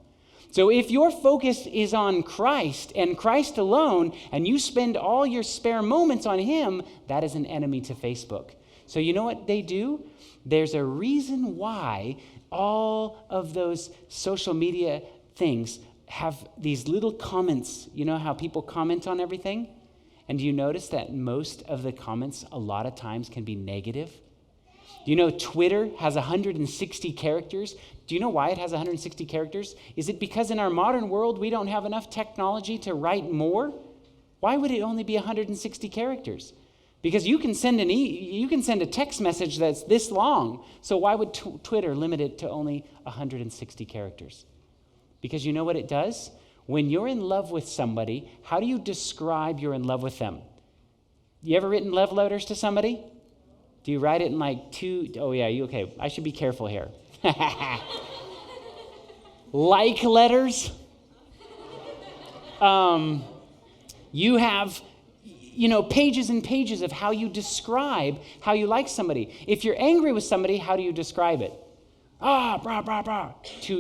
Speaker 1: So if your focus is on Christ and Christ alone, and you spend all your spare moments on him, that is an enemy to Facebook. So you know what they do? There's a reason why all of those social media things have these little comments. You know how people comment on everything? And do you notice that most of the comments a lot of times can be negative? Do you know Twitter has 160 characters? Do you know why it has 160 characters? Is it because in our modern world we don't have enough technology to write more? Why would it only be 160 characters? Because you can send a text message that's this long. So why would Twitter limit it to only 160 characters? Because you know what it does? When you're in love with somebody, how do you describe you're in love with them? You ever written love letters to somebody? Do you write it in like okay, I should be careful here. Like letters? You have, pages and pages of how you describe how you like somebody. If you're angry with somebody, how do you describe it? Brah, brah, brah.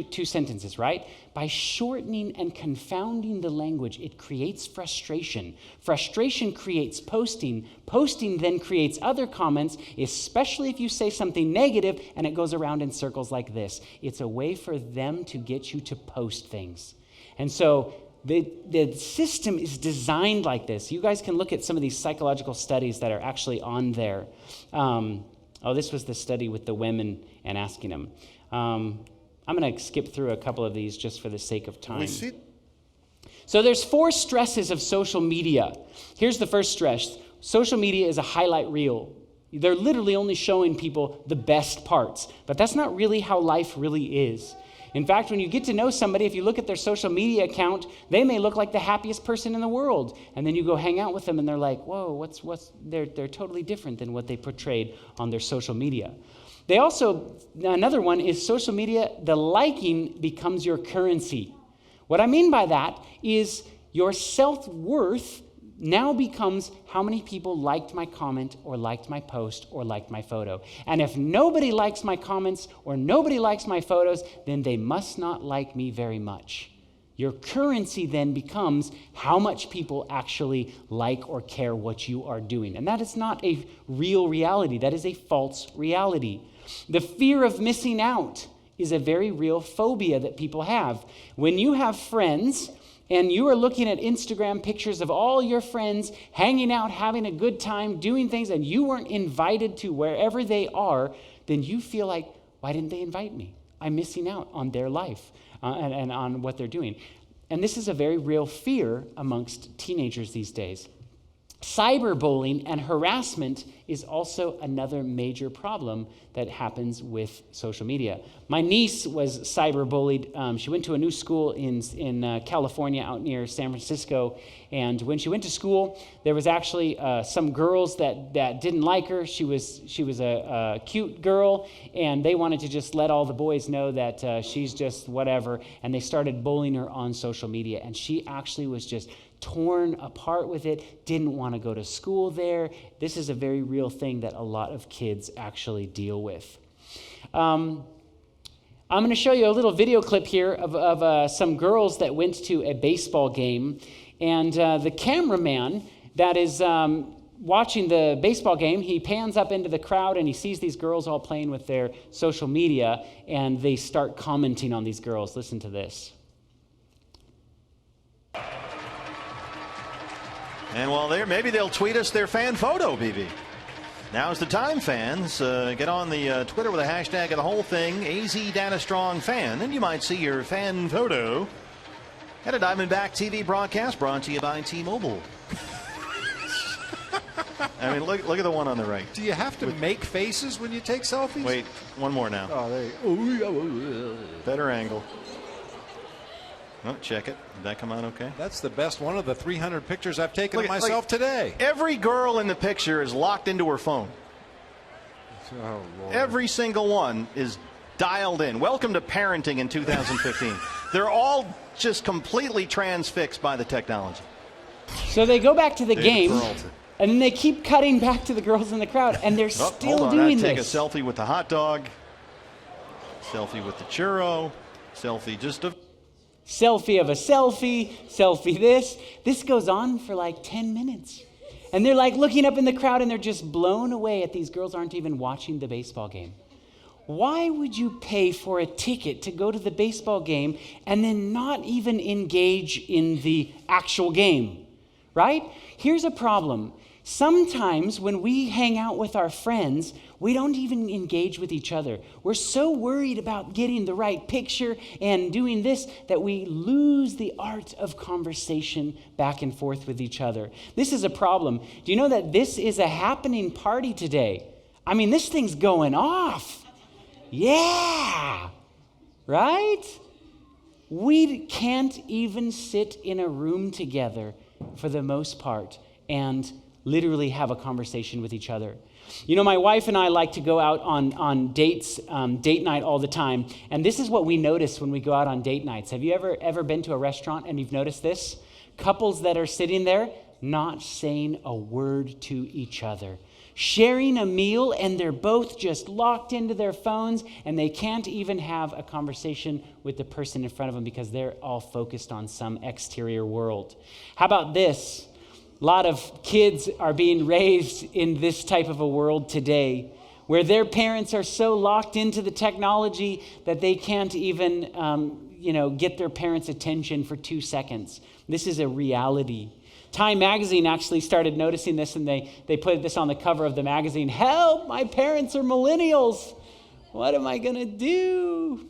Speaker 1: Two sentences, right? By shortening and confounding the language, it creates frustration. Frustration creates posting. Posting then creates other comments, especially if you say something negative and it goes around in circles like this. It's a way for them to get you to post things. And so the system is designed like this. You guys can look at some of these psychological studies that are actually on there. This was the study with the women and asking them. I'm going to skip through a couple of these just for the sake of time. So there's 4 stresses of social media. Here's the first stress. Social media is a highlight reel. They're literally only showing people the best parts. But that's not really how life really is. In fact, when you get to know somebody, if you look at their social media account, they may look like the happiest person in the world. And then you go hang out with them and they're like, whoa, they're totally different than what they portrayed on their social media. They also, another one is social media, the liking becomes your currency. What I mean by that is your self-worth now becomes how many people liked my comment or liked my post or liked my photo. And if nobody likes my comments or nobody likes my photos, then they must not like me very much. Your currency then becomes how much people actually like or care what you are doing. And that is not a real reality. That is a false reality. The fear of missing out is a very real phobia that people have. When you have friends and you are looking at Instagram pictures of all your friends hanging out, having a good time, doing things, and you weren't invited to wherever they are, then you feel like, why didn't they invite me? I'm missing out on their life and on what they're doing. And this is a very real fear amongst teenagers these days. Cyberbullying and harassment is also another major problem that happens with social media. My niece was cyberbullied. She went to a new school in California out near San Francisco. And when she went to school, there was actually some girls that didn't like her. She was a cute girl, and they wanted to just let all the boys know that she's just whatever. And they started bullying her on social media. And she actually was just torn apart with it, didn't want to go to school there. This is a very real thing that a lot of kids actually deal with. I'm going to show you a little video clip here of some girls that went to a baseball game. And the cameraman that is watching the baseball game, he pans up into the crowd and he sees these girls all playing with their social media, and they start commenting on these girls. Listen to this.
Speaker 18: And while there, maybe they'll tweet us their fan photo, BB. Now's the time, fans. Get on the Twitter with a hashtag of the whole thing, AZ-StrongFan, and you might see your fan photo at a Diamondback TV broadcast brought to you by T-Mobile. I mean, look at the one on the right.
Speaker 19: Do you have to make faces when you take selfies?
Speaker 18: Wait, one more now.
Speaker 19: Oh, there you go.
Speaker 18: Better angle. Oh, check it. Did that come out okay?
Speaker 19: That's the best one of the 300 pictures I've taken of myself today.
Speaker 18: Every girl in the picture is locked into her phone.
Speaker 19: Oh, Lord.
Speaker 18: Every single one is dialed in. Welcome to parenting in 2015. They're all just completely transfixed by the technology.
Speaker 1: So they go back to the game,
Speaker 18: girls.
Speaker 1: and then they keep cutting back to the girls in the crowd, and they're still doing
Speaker 18: Take
Speaker 1: this.
Speaker 18: a selfie with the hot dog, selfie with the churro, selfie just of...
Speaker 1: Selfie of a selfie, selfie this. This goes on for like 10 minutes. And they're like looking up in the crowd and they're just blown away at these girls aren't even watching the baseball game. Why would you pay for a ticket to go to the baseball game and then not even engage in the actual game, right? Here's a problem. Sometimes when we hang out with our friends, we don't even engage with each other. We're so worried about getting the right picture and doing this that we lose the art of conversation back and forth with each other. This is a problem. Do you know that this is a happening party today? I mean, this thing's going off. Yeah, right? We can't even sit in a room together for the most part and literally have a conversation with each other. You know, my wife and I like to go out on dates, date night all the time. And this is what we notice when we go out on date nights. Have you ever been to a restaurant and you've noticed this? Couples that are sitting there not saying a word to each other. Sharing a meal and they're both just locked into their phones and they can't even have a conversation with the person in front of them because they're all focused on some exterior world. How about this? A lot of kids are being raised in this type of a world today where their parents are so locked into the technology that they can't even, get their parents' attention for 2 seconds. This is a reality. Time magazine actually started noticing this, and they put this on the cover of the magazine. Help, my parents are millennials. What am I going to do?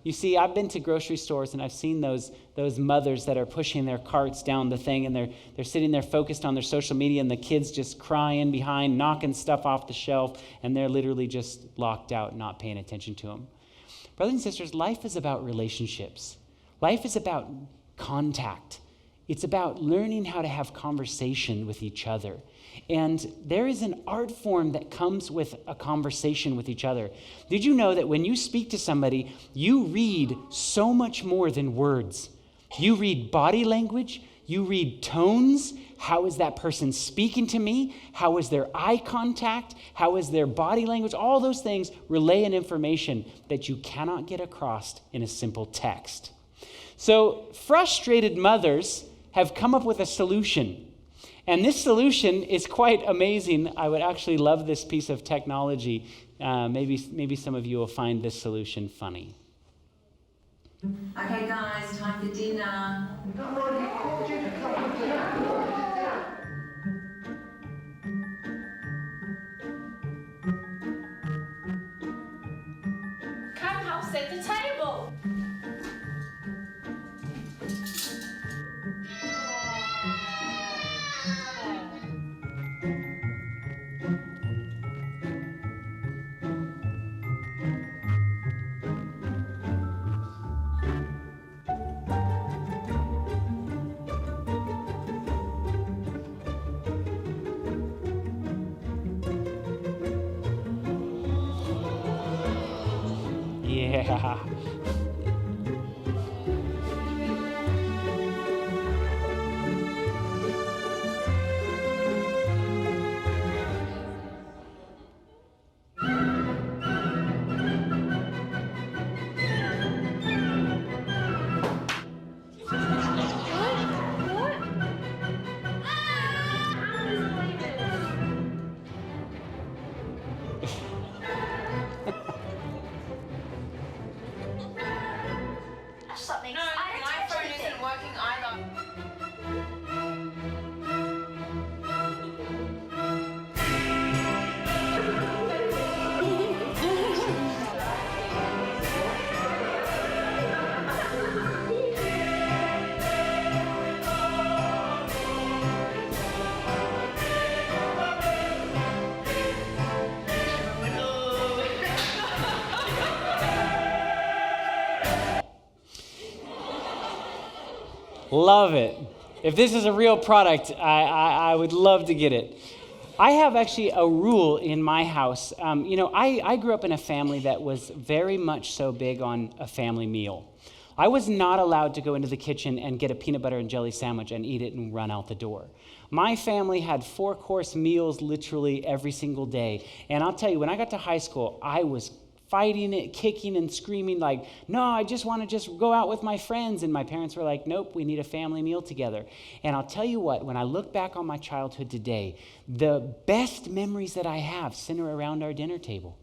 Speaker 1: You see, I've been to grocery stores and I've seen those mothers that are pushing their carts down the thing and they're sitting there focused on their social media and the kids just crying behind, knocking stuff off the shelf, and they're literally just locked out, not paying attention to them. Brothers and sisters, life is about relationships. Life is about contact. It's about learning how to have conversation with each other. And there is an art form that comes with a conversation with each other. Did you know that when you speak to somebody, you read so much more than words? You read body language, you read tones. How is that person speaking to me? How is their eye contact? How is their body language? All those things relay an information that you cannot get across in a simple text. So frustrated mothers have come up with a solution. And this solution is quite amazing. I would actually love this piece of technology. Maybe some of you will find this solution funny.
Speaker 20: Okay guys, time for dinner.
Speaker 21: Come help set the table.
Speaker 1: Yeah.
Speaker 21: Something. No, my phone isn't working either.
Speaker 1: Love it. If this is a real product, I would love to get it. I have actually a rule in my house. I grew up in a family that was very much so big on a family meal. I was not allowed to go into the kitchen and get a peanut butter and jelly sandwich and eat it and run out the door. My family had 4-course meals literally every single day. And I'll tell you, when I got to high school, I was fighting it, kicking and screaming like, no, I just want to just go out with my friends. And my parents were like, nope, we need a family meal together. And I'll tell you what, when I look back on my childhood today, the best memories that I have center around our dinner table.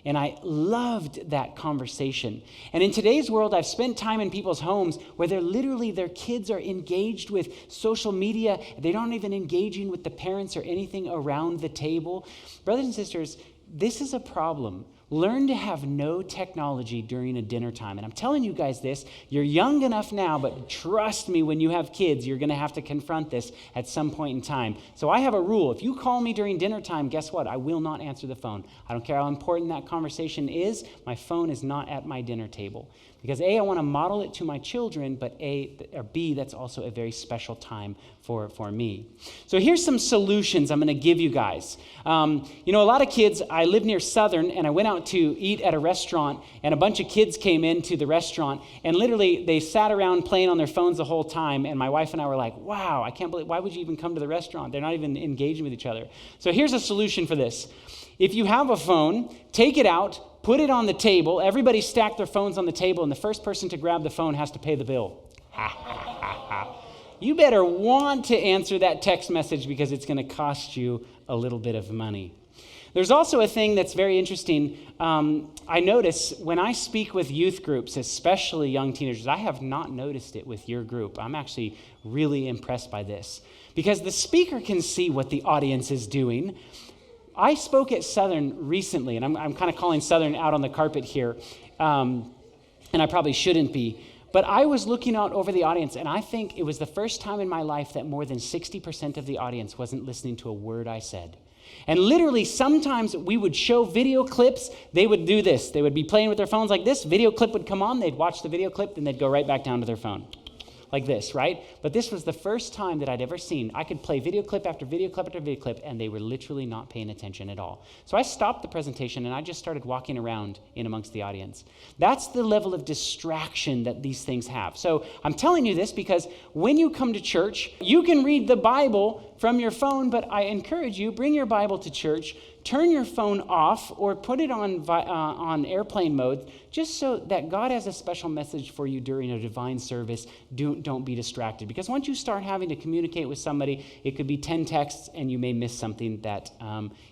Speaker 1: And I loved that conversation. And in today's world, I've spent time in people's homes where their kids are engaged with social media. They aren't even engaging with the parents or anything around the table. Brothers and sisters, this is a problem. Learn to have no technology during a dinner time. And I'm telling you guys this, you're young enough now, but trust me, when you have kids, you're going to have to confront this at some point in time. So I have a rule. If you call me during dinner time, guess what? I will not answer the phone. I don't care how important that conversation is. My phone is not at my dinner table. Because A, I want to model it to my children, but B, that's also a very special time for me. So here's some solutions I'm going to give you guys. A lot of kids, I live near Southern, and I went out to eat at a restaurant, and a bunch of kids came into the restaurant, and literally they sat around playing on their phones the whole time, and my wife and I were like, wow, I can't believe, why would you even come to the restaurant? They're not even engaging with each other. So here's a solution for this. If you have a phone, take it out, put it on the table, everybody stack their phones on the table, and the first person to grab the phone has to pay the bill. You better want to answer that text message because it's going to cost you a little bit of money. There's also a thing that's very interesting. I notice when I speak with youth groups, especially young teenagers, I have not noticed it with your group. I'm actually really impressed by this because the speaker can see what the audience is doing. I spoke at Southern recently, and I'm kind of calling Southern out on the carpet here, and I probably shouldn't be. But I was looking out over the audience, and I think it was the first time in my life that more than 60% of the audience wasn't listening to a word I said. And literally, sometimes we would show video clips. They would do this. They would be playing with their phones like this. Video clip would come on. They'd watch the video clip, then they'd go right back down to their phone. like this, right? But this was the first time that I'd ever seen. I could play video clip after video clip after video clip, and they were literally not paying attention at all. So I stopped the presentation, and I just started walking around in amongst the audience. That's the level of distraction that these things have. So I'm telling you this because when you come to church, you can read the Bible from your phone, but I encourage you, bring your Bible to church, turn your phone off or put it on airplane mode, just so that God has a special message for you during a divine service. Don't be distracted. Because once you start having to communicate with somebody, it could be 10 texts and you may miss something that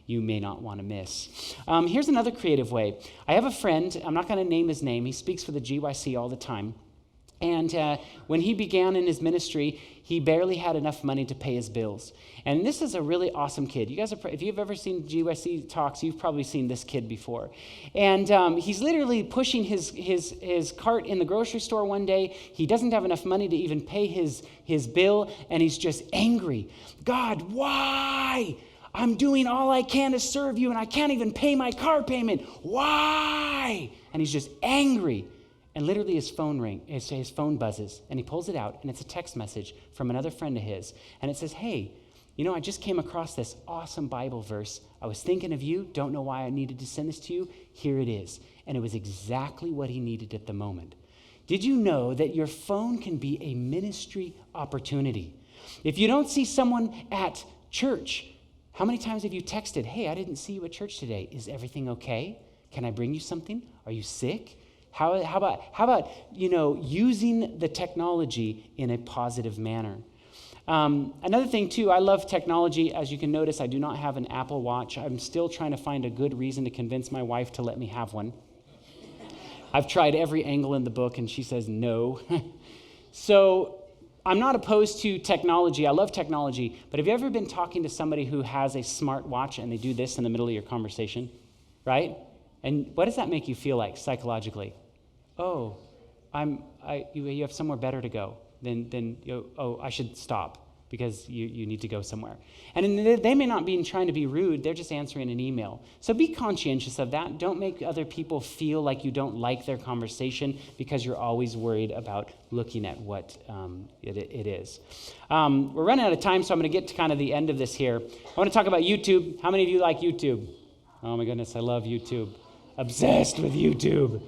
Speaker 1: you may not want to miss. Here's another creative way. I have a friend, I'm not going to name his name, he speaks for the GYC all the time. And when he began in his ministry, he barely had enough money to pay his bills. And this is a really awesome kid. You guys, if you've ever seen GYC talks, you've probably seen this kid before. And he's literally pushing his cart in the grocery store one day. He doesn't have enough money to even pay his bill, and he's just angry. God, why? I'm doing all I can to serve you, and I can't even pay my car payment. Why? And he's just angry. And literally his phone buzzes, and he pulls it out, and it's a text message from another friend of his. And it says, hey, I just came across this awesome Bible verse. I was thinking of you, don't know why I needed to send this to you. Here it is. And it was exactly what he needed at the moment. Did you know that your phone can be a ministry opportunity? If you don't see someone at church, how many times have you texted, hey, I didn't see you at church today. Is everything okay? Can I bring you something? Are you sick? How about using the technology in a positive manner? Another thing too, I love technology. As you can notice, I do not have an Apple Watch. I'm still trying to find a good reason to convince my wife to let me have one. I've tried every angle in the book and she says no. So I'm not opposed to technology. I love technology. But have you ever been talking to somebody who has a smart watch and they do this in the middle of your conversation, right? And what does that make you feel like psychologically? Oh, you have somewhere better to go. Then I should stop because you need to go somewhere. And they may not be trying to be rude. They're just answering an email. So be conscientious of that. Don't make other people feel like you don't like their conversation because you're always worried about looking at what it is. We're running out of time, so I'm going to get to kind of the end of this here. I want to talk about YouTube. How many of you like YouTube? Oh my goodness, I love YouTube. Obsessed with YouTube.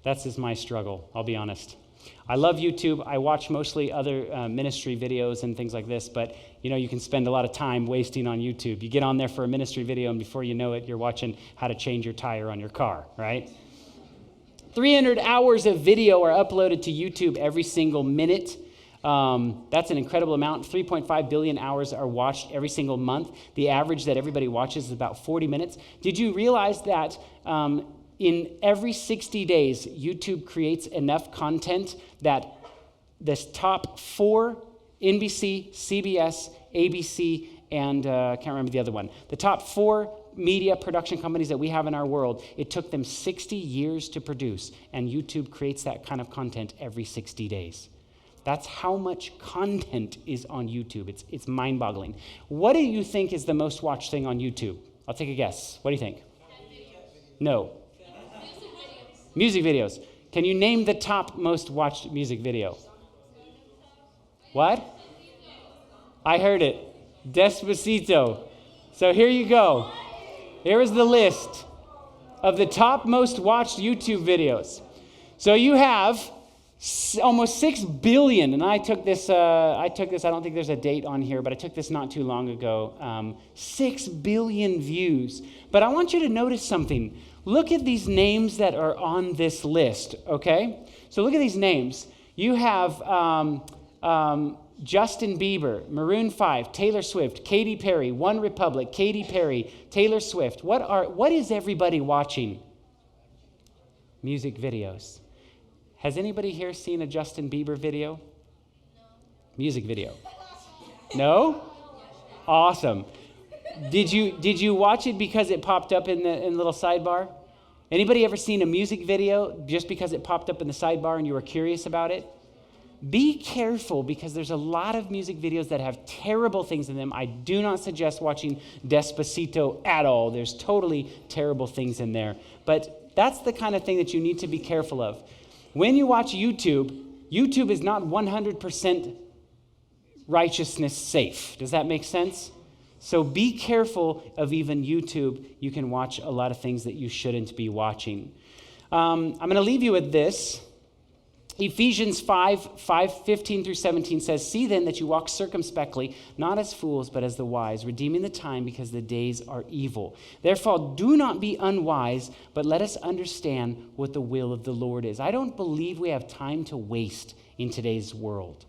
Speaker 1: That's just my struggle, I'll be honest. I love YouTube. I watch mostly other ministry videos and things like this, but you can spend a lot of time wasting on YouTube. You get on there for a ministry video, and before you know it, you're watching how to change your tire on your car, right? 300 hours of video are uploaded to YouTube every single minute. That's an incredible amount. 3.5 billion hours are watched every single month. The average that everybody watches is about 40 minutes. Did you realize that in every 60 days, YouTube creates enough content that this top 4, NBC, CBS, ABC, and I can't remember the other one, the top 4 media production companies that we have in our world, it took them 60 years to produce, and YouTube creates that kind of content every 60 days. That's how much content is on YouTube. It's mind-boggling. What do you think is the most watched thing on YouTube? I'll take a guess. What do you think? No. Music videos. Can you name the top most watched music video? What? I heard it. Despacito. So here you go. Here is the list of the top most watched YouTube videos. So you have almost 6 billion, and I took this, I don't think there's a date on here, but I took this not too long ago, 6 billion views. But I want you to notice something. Look at these names that are on this list, okay? So look at these names. You have Justin Bieber, Maroon 5, Taylor Swift, Katy Perry, One Republic, Katy Perry, Taylor Swift. What is everybody watching? Music videos. Has anybody here seen a Justin Bieber video? No. Music video? No? Awesome. Did you watch it because it popped up in the little sidebar? Anybody ever seen a music video just because it popped up in the sidebar and you were curious about it? Be careful, because there's a lot of music videos that have terrible things in them. I do not suggest watching Despacito at all. There's totally terrible things in there. But that's the kind of thing that you need to be careful of. When you watch YouTube, YouTube is not 100% righteousness safe. Does that make sense? So be careful of even YouTube. You can watch a lot of things that you shouldn't be watching. I'm going to leave you with this. Ephesians 5:15-17 says, "See then that you walk circumspectly, not as fools, but as the wise, redeeming the time because the days are evil. Therefore, do not be unwise, but let us understand what the will of the Lord is." I don't believe we have time to waste in today's world.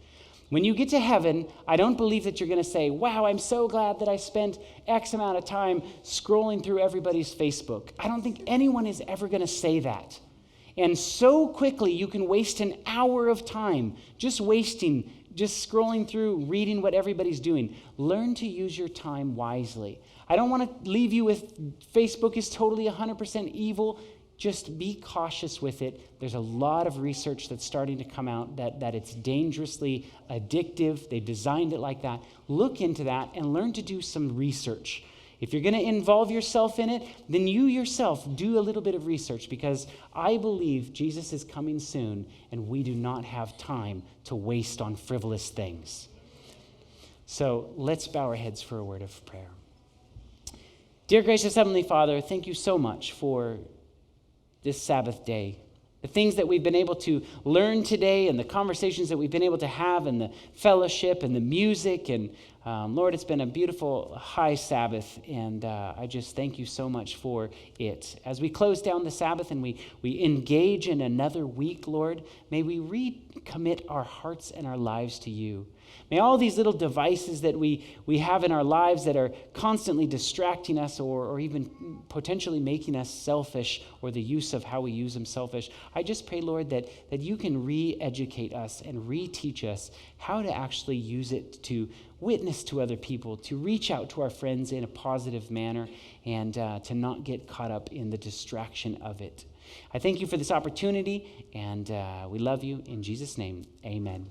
Speaker 1: When you get to heaven, I don't believe that you're going to say, "Wow, I'm so glad that I spent X amount of time scrolling through everybody's Facebook." I don't think anyone is ever going to say that. And so quickly you can waste an hour of time just scrolling through, reading what everybody's doing. Learn to use your time wisely. I don't want to leave you with Facebook is totally 100% evil. Just be cautious with it. There's a lot of research that's starting to come out that it's dangerously addictive. They designed it like that. Look into that and learn to do some research. If you're going to involve yourself in it, then you yourself do a little bit of research, because I believe Jesus is coming soon and we do not have time to waste on frivolous things. So let's bow our heads for a word of prayer. Dear gracious Heavenly Father, thank you so much for this Sabbath day. The things that we've been able to learn today, and the conversations that we've been able to have, and the fellowship and the music. And Lord, it's been a beautiful high Sabbath, and I just thank you so much for it. As we close down the Sabbath and we engage in another week, Lord, may we recommit our hearts and our lives to you. May all these little devices that we have in our lives that are constantly distracting us or even potentially making us selfish, or the use of how we use them selfish, I just pray, Lord, that you can re-educate us and re-teach us how to actually use it to witness to other people, to reach out to our friends in a positive manner, and to not get caught up in the distraction of it. I thank you for this opportunity, and we love you. In Jesus' name, amen.